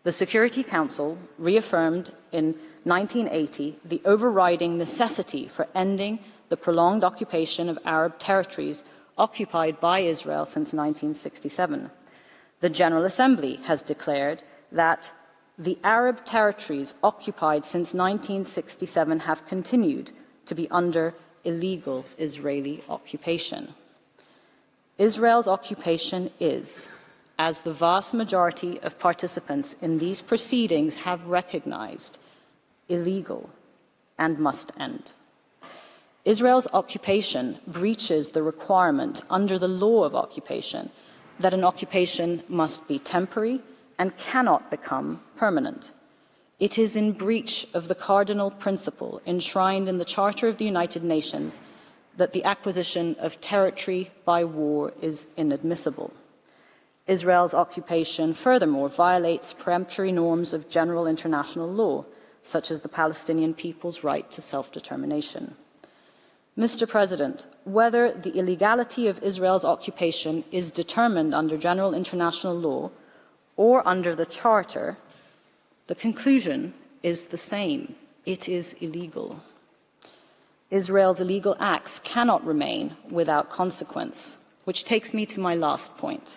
S6: The Security Council reaffirmed in 1980 the overriding necessity for ending the prolonged occupation of Arab territories occupied by Israel since 1967. The General Assembly has declared that the Arab territories occupied since 1967 have continued to be under illegal Israeli occupation. Israel's occupation is, as the vast majority of participants in these proceedings have recognized, illegal and must end. Israel's occupation breaches the requirement under the law of occupation that an occupation must be temporary and cannot become permanent. It is in breach of the cardinal principle enshrined in the Charter of the United Nations that the acquisition of territory by war is inadmissible. Israel's occupation, furthermore, violates peremptory norms of general international law, such as the Palestinian people's right to self-determination. Mr. President, whether the illegality of Israel's occupation is determined under general international law or under the Charter, the conclusion is the same. It is illegal. Israel's illegal acts cannot remain without consequence, which takes me to my last point.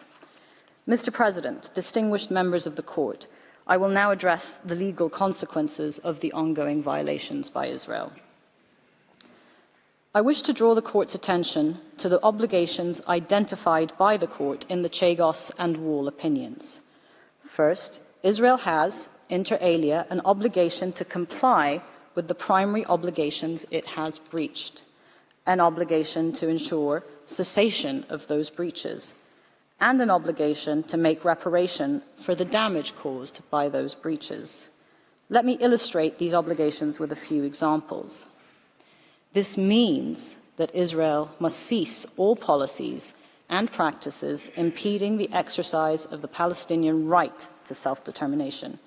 S6: Mr. President, distinguished members of the Court, I will now address the legal consequences of the ongoing violations by Israel. I wish to draw the Court's attention to the obligations identified by the Court in the Chagos and Wall opinions. First, Israel has, inter alia, an obligation to comply with the primary obligations it has breached, an obligation to ensure cessation of those breaches, and an obligation to make reparation for the damage caused by those breaches. Let me illustrate these obligations with a few examples. This means that Israel must cease all policies and practices impeding the exercise of the Palestinian right to self-determination,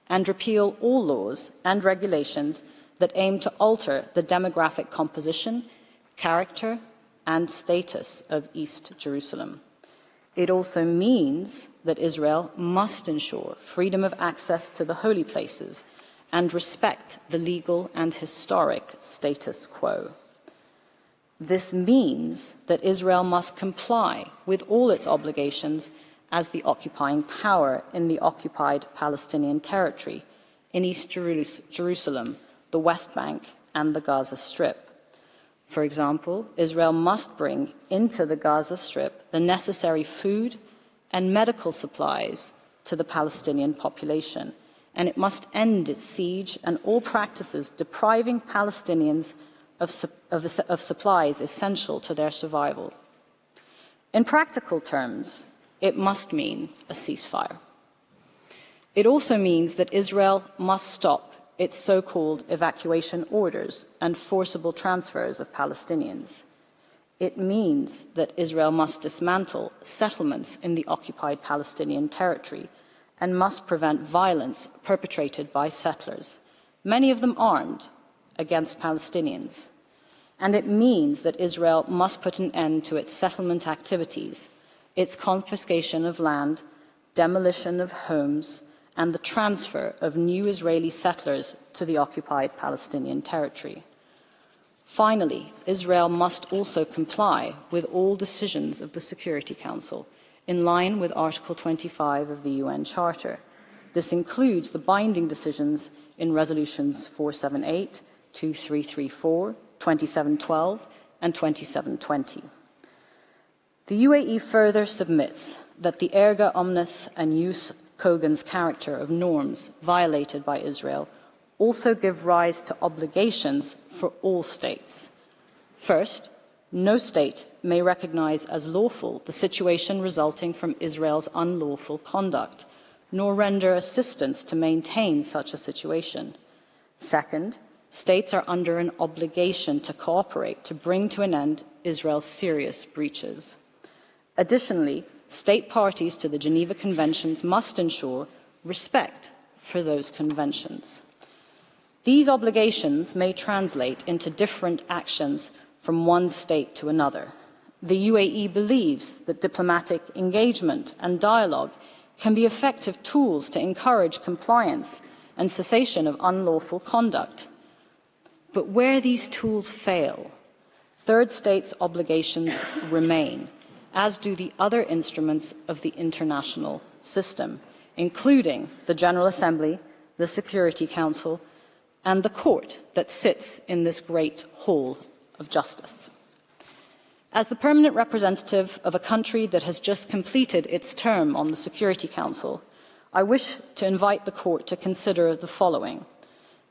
S6: and repeal all laws and regulations that aim to alter the demographic composition, character, and status of East Jerusalem. It also means that Israel must ensure freedom of access to the holy places and respect the legal and historic status quo. This means that Israel must comply with all its obligations as the occupying power in the occupied Palestinian territory, in East Jerusalem, the West Bank, and the Gaza Strip. For example, Israel must bring into the Gaza Strip the necessary food and medical supplies to the Palestinian population, and it must end its siege and all practices depriving Palestinians of supplies essential to their survival. In practical terms, it must mean a ceasefire. It also means that Israel must stop its so-called evacuation orders and forcible transfers of Palestinians. It means that Israel must dismantle settlements in the occupied Palestinian territory and must prevent violence perpetrated by settlers, many of them armed, against Palestinians. And it means that Israel must put an end to its settlement activities, its confiscation of land, demolition of homes, and the transfer of new Israeli settlers to the occupied Palestinian territory. Finally, Israel must also comply with all decisions of the Security Council, in line with Article 25 of the UN Charter. This includes the binding decisions in Resolutions 478, 2334, 2712, and 2720. The UAE further submits that the erga omnes and jus cogens character of norms violated by Israel also give rise to obligations for all states. First, no state may recognize as lawful the situation resulting from Israel's unlawful conduct, nor render assistance to maintain such a situation. Second, states are under an obligation to cooperate to bring to an end Israel's serious breaches. Additionally, state parties to the Geneva Conventions must ensure respect for those conventions. These obligations may translate into different actions from one state to another. The UAE believes that diplomatic engagement and dialogue can be effective tools to encourage compliance and cessation of unlawful conduct. But where these tools fail, third states' obligations remain, as do the other instruments of the international system, including the General Assembly, the Security Council, and the court that sits in this great hall of justice. As the permanent representative of a country that has just completed its term on the Security Council, I wish to invite the court to consider the following.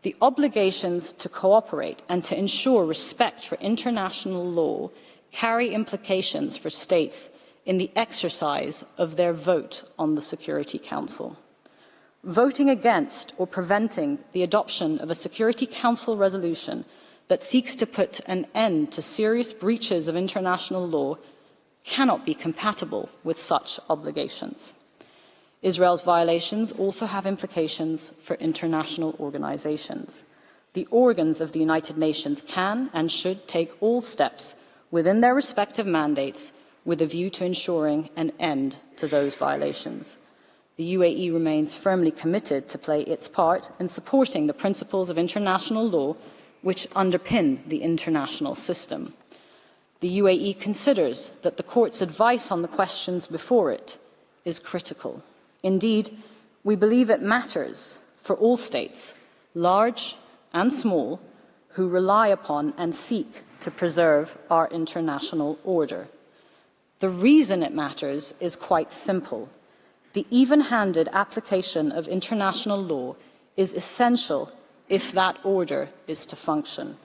S6: The obligations to cooperate and to ensure respect for international law carry implications for states in the exercise of their vote on the Security Council. Voting against or preventing the adoption of a Security Council resolution that seeks to put an end to serious breaches of international law cannot be compatible with such obligations. Israel's violations also have implications for international organizations. The organs of the United Nations can and should take all steps within their respective mandates with a view to ensuring an end to those violations. The UAE remains firmly committed to play its part in supporting the principles of international law which underpin the international system. The UAE considers that the court's advice on the questions before it is critical. Indeed, we believe it matters for all states, large and small, who rely upon and seek to preserve our international order. The reason it matters is quite simple. The even-handed application of international law is essential if that order is to function.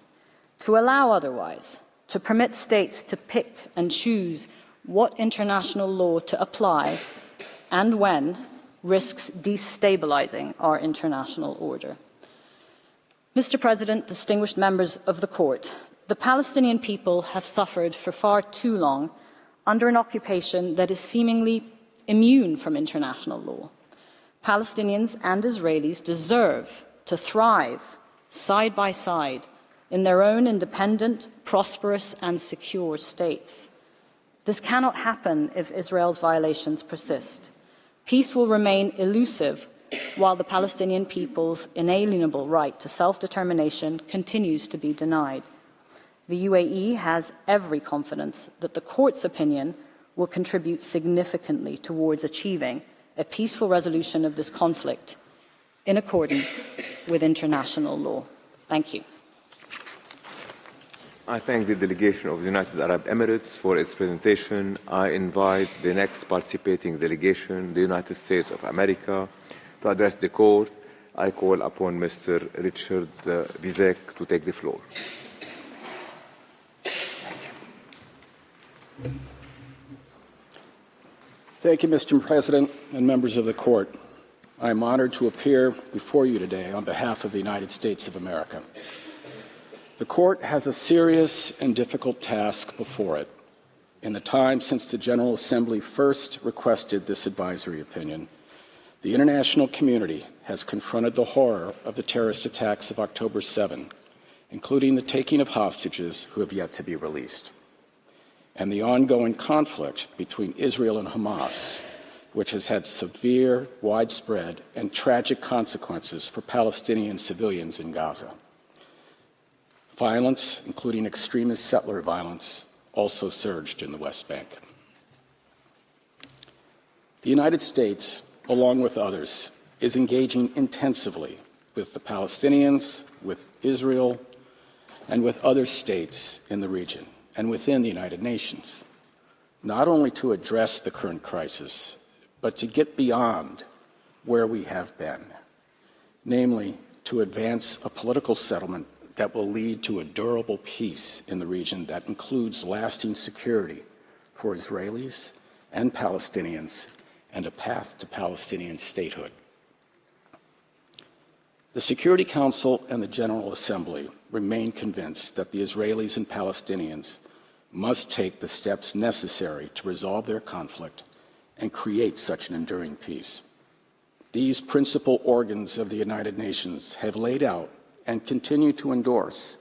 S6: To allow otherwise, to permit states to pick and choose what international law to apply and when, risks destabilizing our international order. Mr. President, distinguished members of the court, the Palestinian people have suffered for far too long under an occupation that is seemingly immune from international law. Palestinians and Israelis deserve to thrive side by side in their own independent, prosperous and secure states. This cannot happen if Israel's violations persist. Peace will remain elusive while the Palestinian people's inalienable right to self-determination continues to be denied. The UAE has every confidence that the court's opinion will contribute significantly towards achieving a peaceful resolution of this conflict in accordance with international law. Thank you.
S1: I thank the delegation of the United Arab Emirates for its presentation. I invite the next participating delegation, the United States of America, to address the court. I call upon Mr. Richard Vizek to take the floor.
S7: Thank you, Mr. President and members of the court. I am honored to appear before you today on behalf of the United States of America. The court has a serious and difficult task before it. In the time since the General Assembly first requested this advisory opinion, the international community has confronted the horror of the terrorist attacks of October 7, including the taking of hostages who have yet to be released, and the ongoing conflict between Israel and Hamas, which has had severe, widespread, and tragic consequences for Palestinian civilians in Gaza. Violence, including extremist settler violence, also surged in the West Bank. The United States, along with others, is engaging intensively with the Palestinians, with Israel, and with other states in the region and within the United Nations, not only to address the current crisis, but to get beyond where we have been, namely to advance a political settlement that will lead to a durable peace in the region that includes lasting security for Israelis and Palestinians and a path to Palestinian statehood. The Security Council and the General Assembly remain convinced that the Israelis and Palestinians must take the steps necessary to resolve their conflict and create such an enduring peace. These principal organs of the United Nations have laid out and continue to endorse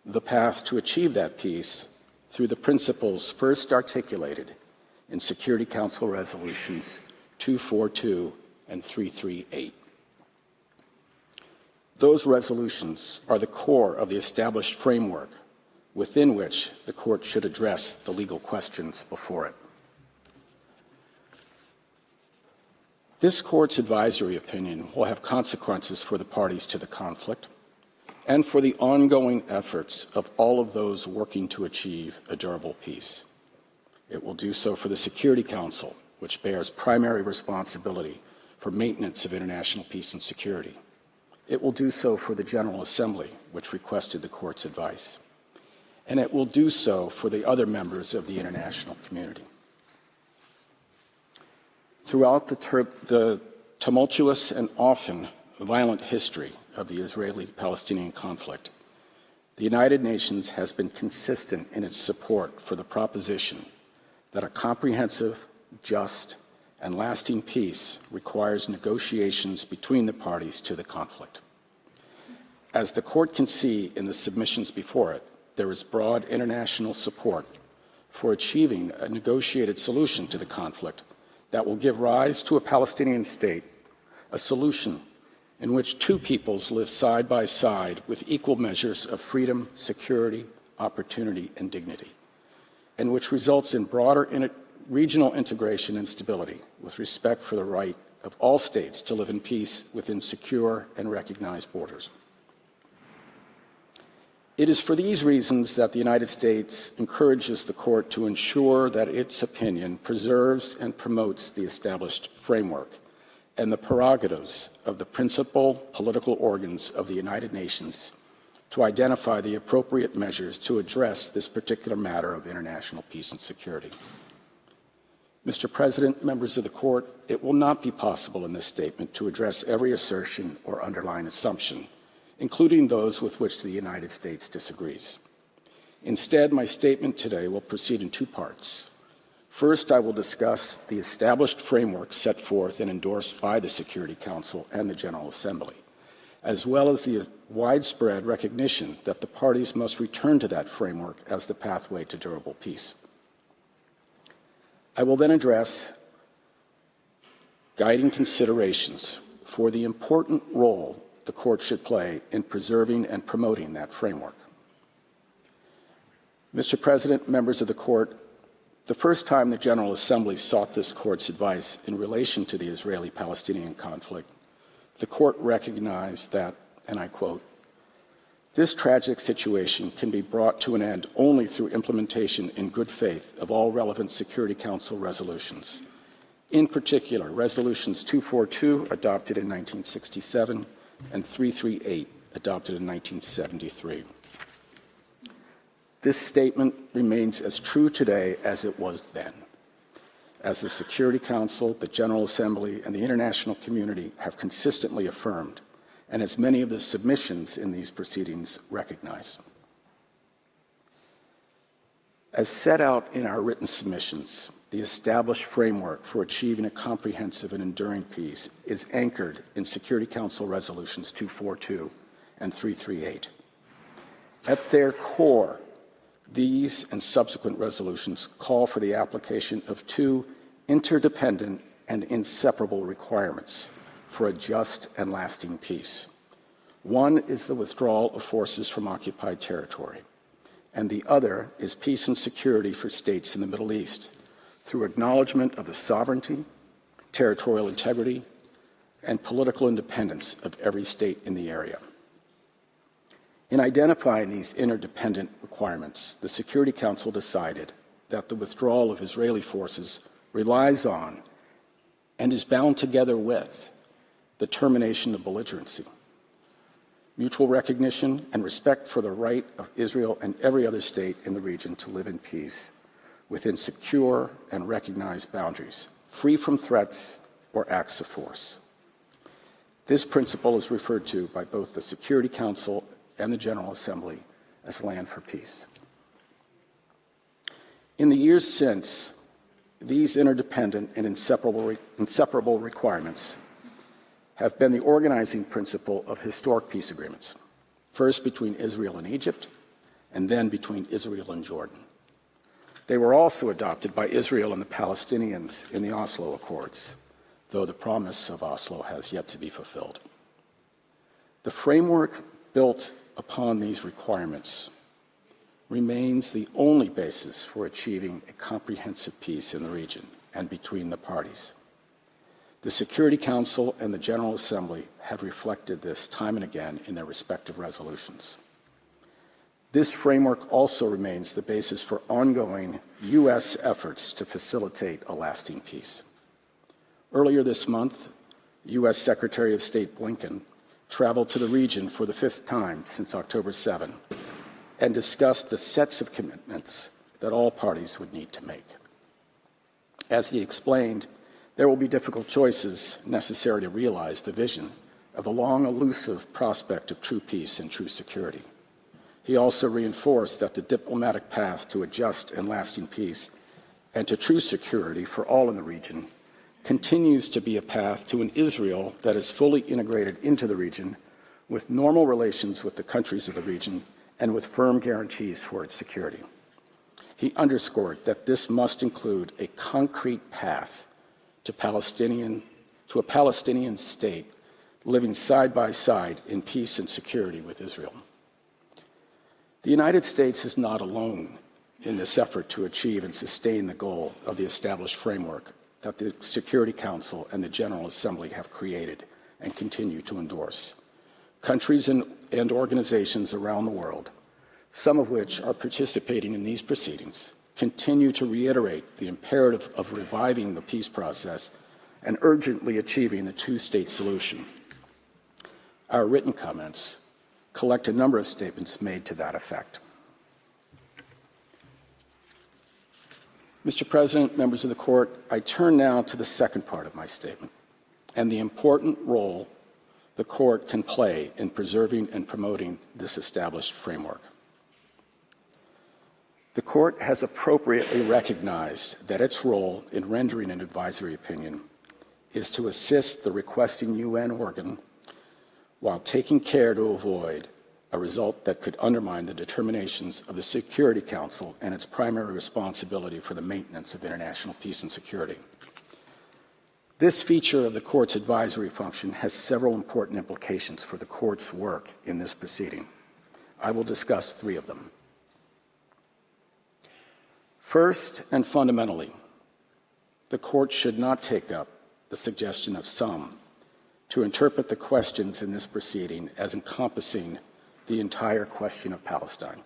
S7: the path to achieve that peace through the principles first articulated in Security Council resolutions 242 and 338. Those resolutions are the core of the established framework within which the Court should address the legal questions before it. This Court's advisory opinion will have consequences for the parties to the conflict and for the ongoing efforts of all of those working to achieve a durable peace. It will do so for the Security Council, which bears primary responsibility for maintenance of international peace and security. It will do so for the General Assembly, which requested the Court's advice. And it will do so for the other members of the international community. Throughout the tumultuous and often violent history of the Israeli-Palestinian conflict, the United Nations has been consistent in its support for the proposition that a comprehensive, just, and lasting peace requires negotiations between the parties to the conflict. As the Court can see in the submissions before it, there is broad international support for achieving a negotiated solution to the conflict that will give rise to a Palestinian state, a solution in which two peoples live side by side with equal measures of freedom, security, opportunity, and dignity, and which results in broader regional integration and stability with respect for the right of all states to live in peace within secure and recognized borders. It is for these reasons that the United States encourages the Court to ensure that its opinion preserves and promotes the established framework and the prerogatives of the principal political organs of the United Nations to identify the appropriate measures to address this particular matter of international peace and security. Mr. President, members of the Court, it will not be possible in this statement to address every assertion or underlying assumption, including those with which the United States disagrees. Instead, my statement today will proceed in two parts. First, I will discuss the established framework set forth and endorsed by the Security Council and the General Assembly, as well as the widespread recognition that the parties must return to that framework as the pathway to durable peace. I will then address guiding considerations for the important role the Court should play in preserving and promoting that framework. Mr. President, members of the Court, the first time the General Assembly sought this Court's advice in relation to the Israeli-Palestinian conflict, the Court recognized that, and I quote, "This tragic situation can be brought to an end only through implementation in good faith of all relevant Security Council resolutions, in particular Resolutions 242, adopted in 1967, and 338, adopted in 1973. This statement remains as true today as it was then, as the Security Council, the General Assembly, and the international community have consistently affirmed, and as many of the submissions in these proceedings recognize. As set out in our written submissions, the established framework for achieving a comprehensive and enduring peace is anchored in Security Council Resolutions 242 and 338. At their core, these and subsequent resolutions call for the application of two interdependent and inseparable requirements for a just and lasting peace. One is the withdrawal of forces from occupied territory, and the other is peace and security for states in the Middle East, through acknowledgement of the sovereignty, territorial integrity, and political independence of every state in the area. In identifying these interdependent requirements, the Security Council decided that the withdrawal of Israeli forces relies on and is bound together with the termination of belligerency, mutual recognition and respect for the right of Israel and every other state in the region to live in peace within secure and recognized boundaries, free from threats or acts of force. This principle is referred to by both the Security Council and the General Assembly as land for peace. In the years since, these interdependent and inseparable requirements have been the organizing principle of historic peace agreements, first between Israel and Egypt, and then between Israel and Jordan. They were also adopted by Israel and the Palestinians in the Oslo Accords, though the promise of Oslo has yet to be fulfilled. The framework built upon these requirements remains the only basis for achieving a comprehensive peace in the region and between the parties. The Security Council and the General Assembly have reflected this time and again in their respective resolutions. This framework also remains the basis for ongoing U.S. efforts to facilitate a lasting peace. Earlier this month, U.S. Secretary of State Blinken traveled to the region for the 5th time since October 7 and discussed the sets of commitments that all parties would need to make. As he explained, there will be difficult choices necessary to realize the vision of the long elusive prospect of true peace and true security. He also reinforced that the diplomatic path to a just and lasting peace and to true security for all in the region continues to be a path to an Israel that is fully integrated into the region with normal relations with the countries of the region and with firm guarantees for its security. He underscored that this must include a concrete path to a Palestinian state living side by side in peace and security with Israel. The United States is not alone in this effort to achieve and sustain the goal of the established framework that the Security Council and the General Assembly have created and continue to endorse. Countries and organizations around the world, some of which are participating in these proceedings, continue to reiterate the imperative of reviving the peace process and urgently achieving a two-state solution. Our written comments collect a number of statements made to that effect. Mr. President, members of the Court, I turn now to the second part of my statement and the important role the Court can play in preserving and promoting this established framework. The Court has appropriately recognized that its role in rendering an advisory opinion is to assist the requesting UN organ while taking care to avoid a result that could undermine the determinations of the Security Council and its primary responsibility for the maintenance of international peace and security. This feature of the Court's advisory function has several important implications for the Court's work in this proceeding. I will discuss 3 of them. First and fundamentally, the Court should not take up the suggestion of some to interpret the questions in this proceeding as encompassing the entire question of Palestine.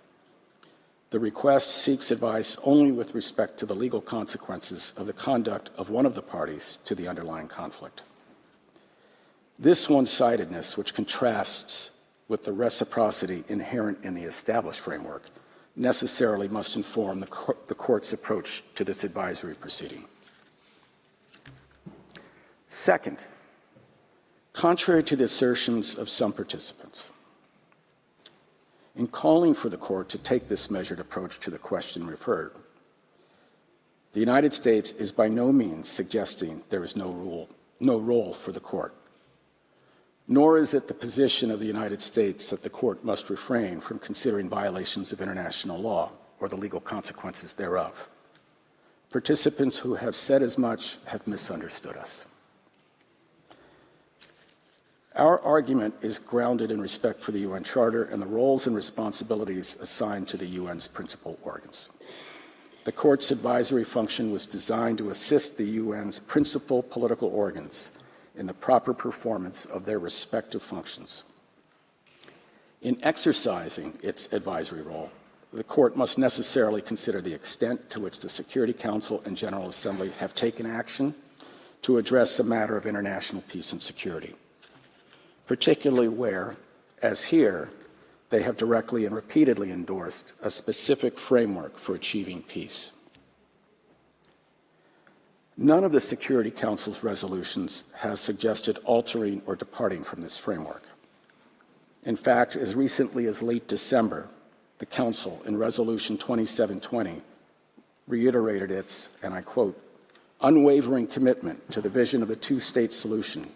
S7: The request seeks advice only with respect to the legal consequences of the conduct of one of the parties to the underlying conflict. This one-sidedness, which contrasts with the reciprocity inherent in the established framework, necessarily must inform the Court's approach to this advisory proceeding. Second, contrary to the assertions of some participants, in calling for the Court to take this measured approach to the question referred, the United States is by no means suggesting there is no role for the Court, nor is it the position of the United States that the Court must refrain from considering violations of international law or the legal consequences thereof. Participants who have said as much have misunderstood us. Our argument is grounded in respect for the UN Charter and the roles and responsibilities assigned to the UN's principal organs. The Court's advisory function was designed to assist the UN's principal political organs in the proper performance of their respective functions. In exercising its advisory role, the Court must necessarily consider the extent to which the Security Council and General Assembly have taken action to address the matter of international peace and security, particularly where, as here, they have directly and repeatedly endorsed a specific framework for achieving peace. None of the Security Council's resolutions have suggested altering or departing from this framework. In fact, as recently as late December, the Council, in Resolution 2720, reiterated its, and I quote, unwavering commitment to the vision of the two-state solution,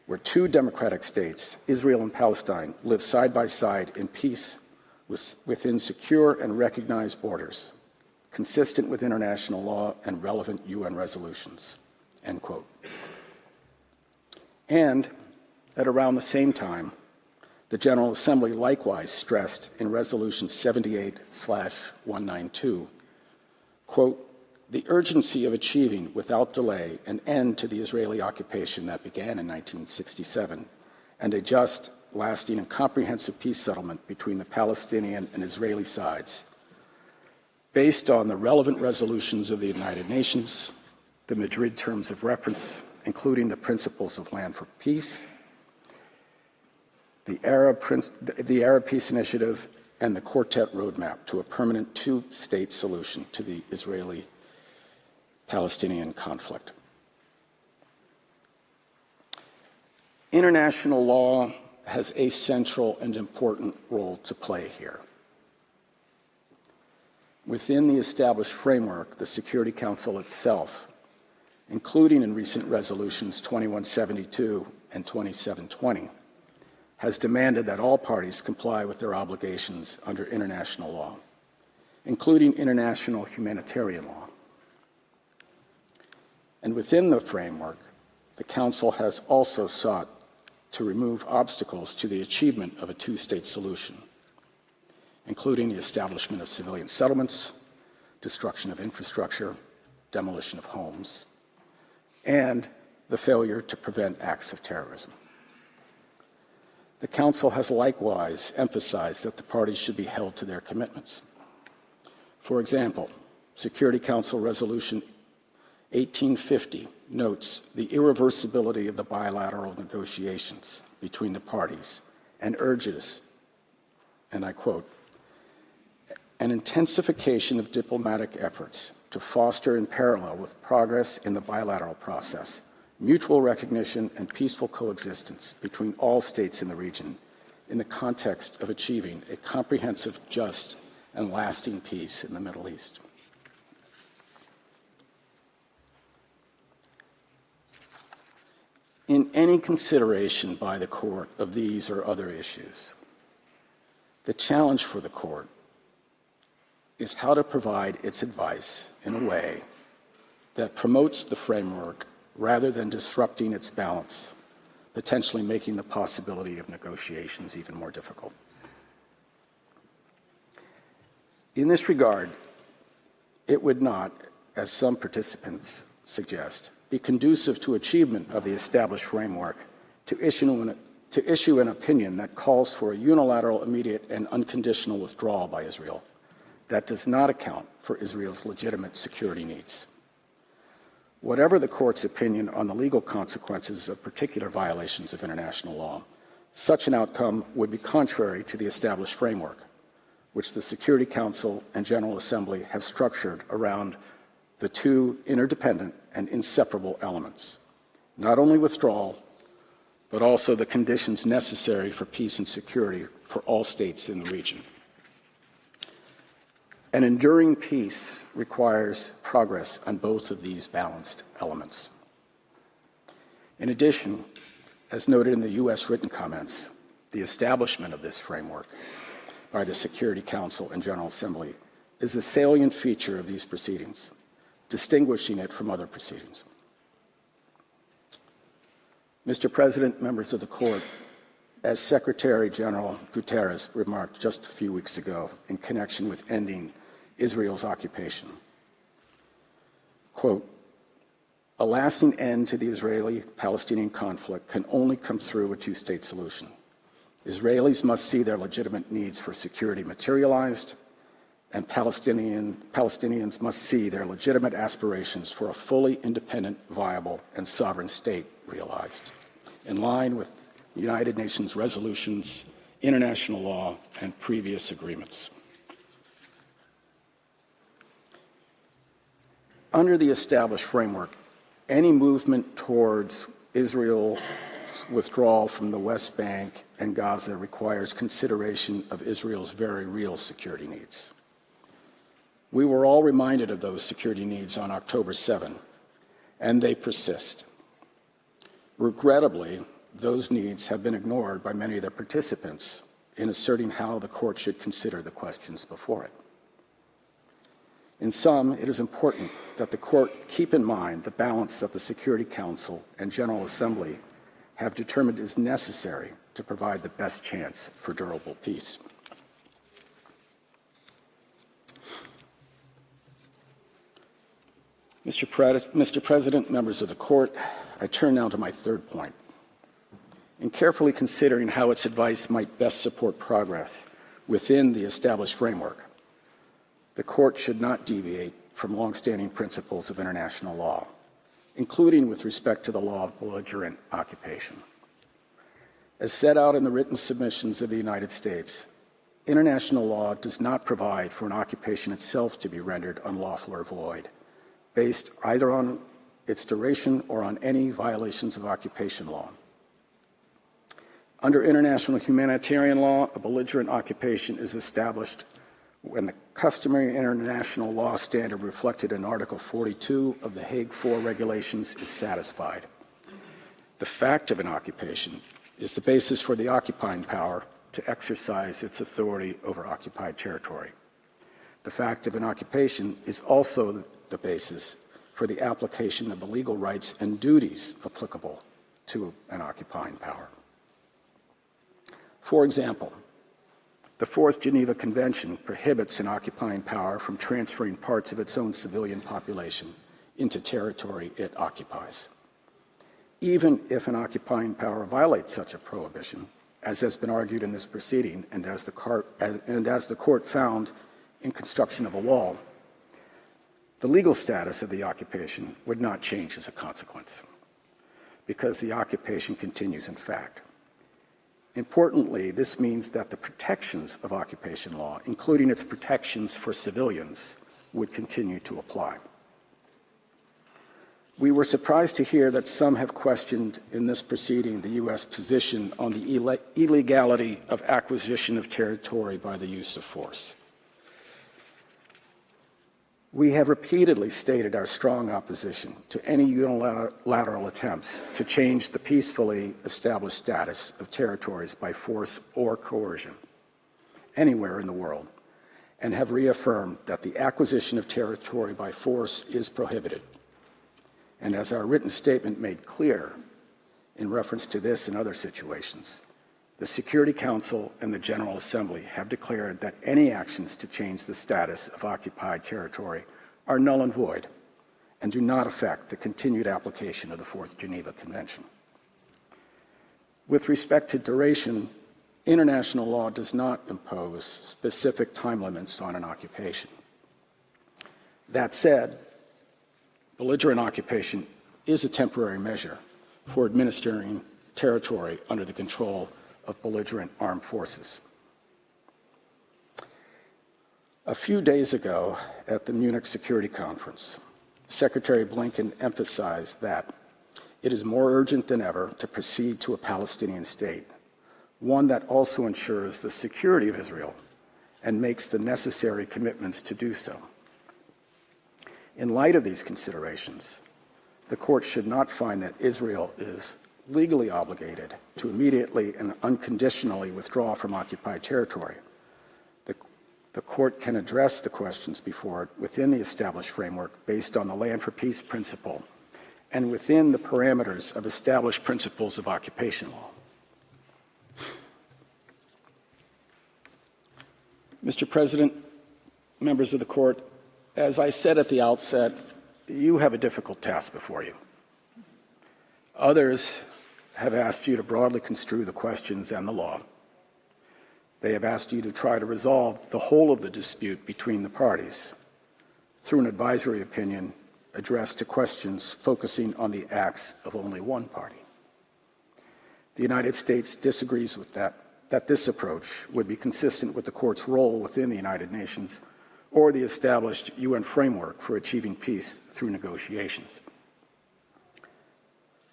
S7: where 2 democratic states, Israel and Palestine, live side by side in peace within secure and recognized borders, consistent with international law and relevant UN resolutions, end quote. And at around the same time, the General Assembly likewise stressed in Resolution 78/192, quote, the urgency of achieving without delay an end to the Israeli occupation that began in 1967 and a just, lasting, and comprehensive peace settlement between the Palestinian and Israeli sides, based on the relevant resolutions of the United Nations, the Madrid Terms of Reference, including the Principles of Land for Peace, the Arab Peace Initiative, and the Quartet Roadmap to a permanent two-state solution to the Israeli-Palestinian conflict. International law has a central and important role to play here. Within the established framework, the Security Council itself, including in recent resolutions 2172 and 2720, has demanded that all parties comply with their obligations under international law, including international humanitarian law. And within the framework, the Council has also sought to remove obstacles to the achievement of a two-state solution, including the establishment of civilian settlements, destruction of infrastructure, demolition of homes, and the failure to prevent acts of terrorism. The Council has likewise emphasized that the parties should be held to their commitments. For example, Security Council Resolution 1850 notes the irreversibility of the bilateral negotiations between the parties and urges, and I quote, an intensification of diplomatic efforts to foster in parallel with progress in the bilateral process, mutual recognition and peaceful coexistence between all states in the region in the context of achieving a comprehensive, just, and lasting peace in the Middle East. In any consideration by the Court of these or other issues, the challenge for the Court is how to provide its advice in a way that promotes the framework rather than disrupting its balance, potentially making the possibility of negotiations even more difficult. In this regard, it would not, as some participants suggest, be conducive to achievement of the established framework to issue an opinion that calls for a unilateral, immediate, and unconditional withdrawal by Israel that does not account for Israel's legitimate security needs. Whatever the Court's opinion on the legal consequences of particular violations of international law, such an outcome would be contrary to the established framework, which the Security Council and General Assembly have structured around the two interdependent and inseparable elements, not only withdrawal, but also the conditions necessary for peace and security for all states in the region. An enduring peace requires progress on both of these balanced elements. In addition, as noted in the U.S. written comments, the establishment of this framework by the Security Council and General Assembly is a salient feature of these proceedings, distinguishing it from other proceedings. Mr. President, members of the Court, as Secretary General Guterres remarked just a few weeks ago in connection with ending Israel's occupation, quote, a lasting end to the Israeli-Palestinian conflict can only come through a two-state solution. Israelis must see their legitimate needs for security materialized, and Palestinians must see their legitimate aspirations for a fully independent, viable, and sovereign state realized, in line with United Nations resolutions, international law, and previous agreements. Under the established framework, any movement towards Israel's withdrawal from the West Bank and Gaza requires consideration of Israel's very real security needs. We were all reminded of those security needs on October 7, and they persist. Regrettably, those needs have been ignored by many of the participants in asserting how the Court should consider the questions before it. In sum, it is important that the Court keep in mind the balance that the Security Council and General Assembly have determined is necessary to provide the best chance for durable peace. Mr. President, members of the Court, I turn now to my third point. In carefully considering how its advice might best support progress within the established framework, the Court should not deviate from longstanding principles of international law, including with respect to the law of belligerent occupation. As set out in the written submissions of the United States, international law does not provide for an occupation itself to be rendered unlawful or void, based either on its duration or on any violations of occupation law. Under international humanitarian law, a belligerent occupation is established when the customary international law standard reflected in Article 42 of the Hague 4 regulations is satisfied. The fact of an occupation is the basis for the occupying power to exercise its authority over occupied territory. The fact of an occupation is also the basis for the application of the legal rights and duties applicable to an occupying power. For example, the Fourth Geneva Convention prohibits an occupying power from transferring parts of its own civilian population into territory it occupies. Even if an occupying power violates such a prohibition, as has been argued in this proceeding and as the Court found in construction of a wall, the legal status of the occupation would not change as a consequence, because the occupation continues in fact. Importantly, this means that the protections of occupation law, including its protections for civilians, would continue to apply. We were surprised to hear that some have questioned in this proceeding the U.S. position on the illegality of acquisition of territory by the use of force. We have repeatedly stated our strong opposition to any unilateral attempts to change the peacefully established status of territories by force or coercion anywhere in the world, and have reaffirmed that the acquisition of territory by force is prohibited. And as our written statement made clear, in reference to this and other situations, the Security Council and the General Assembly have declared that any actions to change the status of occupied territory are null and void and do not affect the continued application of the Fourth Geneva Convention. With respect to duration, international law does not impose specific time limits on an occupation. That said, belligerent occupation is a temporary measure for administering territory under the control of belligerent armed forces. A few days ago at the Munich Security Conference, Secretary Blinken emphasized that it is more urgent than ever to proceed to a Palestinian state, one that also ensures the security of Israel and makes the necessary commitments to do so. In light of these considerations, the Court should not find that Israel is legally obligated to immediately and unconditionally withdraw from occupied territory. The Court can address the questions before it within the established framework based on the Land for Peace principle and within the parameters of established principles of occupation law. Mr. President, members of the Court, as I said at the outset, you have a difficult task before you. Others have asked you to broadly construe the questions and the law. They have asked you to try to resolve the whole of the dispute between the parties through an advisory opinion addressed to questions focusing on the acts of only one party. The United States disagrees with that this approach would be consistent with the Court's role within the United Nations or the established UN framework for achieving peace through negotiations.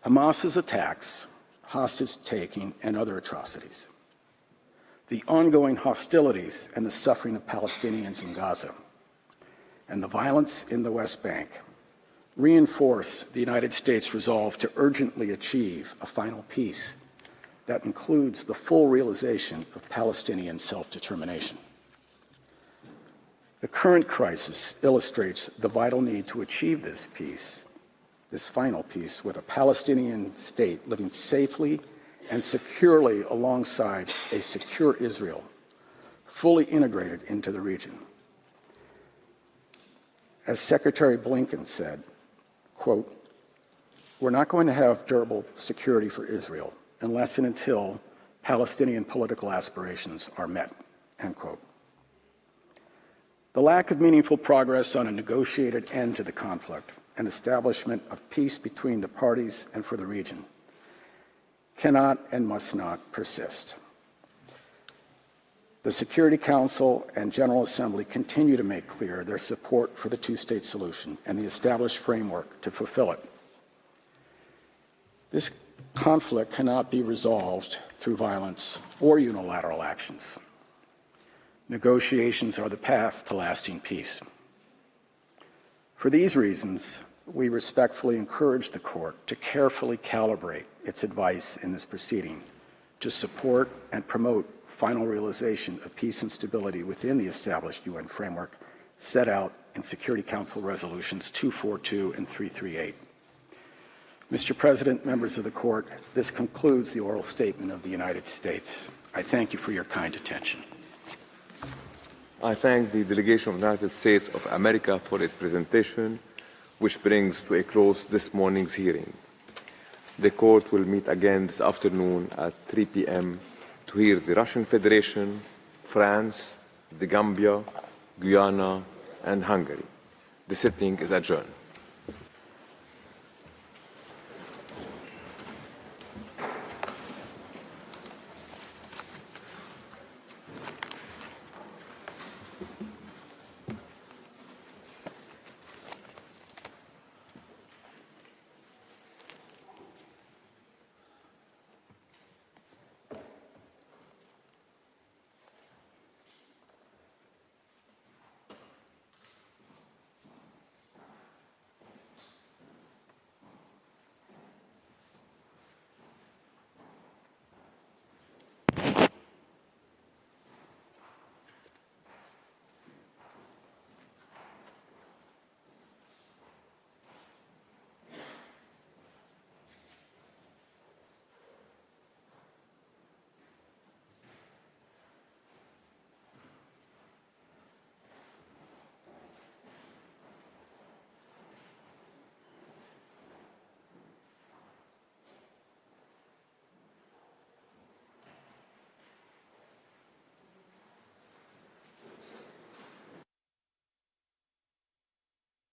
S7: Hamas's attacks, hostage-taking, and other atrocities, the ongoing hostilities and the suffering of Palestinians in Gaza, and the violence in the West Bank reinforce the United States' resolve to urgently achieve a final peace that includes the full realization of Palestinian self-determination. The current crisis illustrates the vital need to achieve this peace this final peace, with a Palestinian state living safely and securely alongside a secure Israel, fully integrated into the region. As Secretary Blinken said, quote, "We're not going to have durable security for Israel unless and until Palestinian political aspirations are met," end quote. The lack of meaningful progress on a negotiated end to the conflict and establishment of peace between the parties and for the region cannot and must not persist. The Security Council and General Assembly continue to make clear their support for the two-state solution and the established framework to fulfill it. This conflict cannot be resolved through violence or unilateral actions. Negotiations are the path to lasting peace. For these reasons, we respectfully encourage the Court to carefully calibrate its advice in this proceeding to support and promote final realization of peace and stability within the established UN framework set out in Security Council Resolutions 242 and 338. Mr. President, members of the Court, this concludes the oral statement of the United States. I thank you for your kind attention.
S1: I thank the delegation of the United States of America for its presentation, which brings to a close this morning's hearing. The Court will meet again this afternoon at 3 p.m. to hear the Russian Federation, France, the Gambia, Guyana, and Hungary. The sitting is adjourned.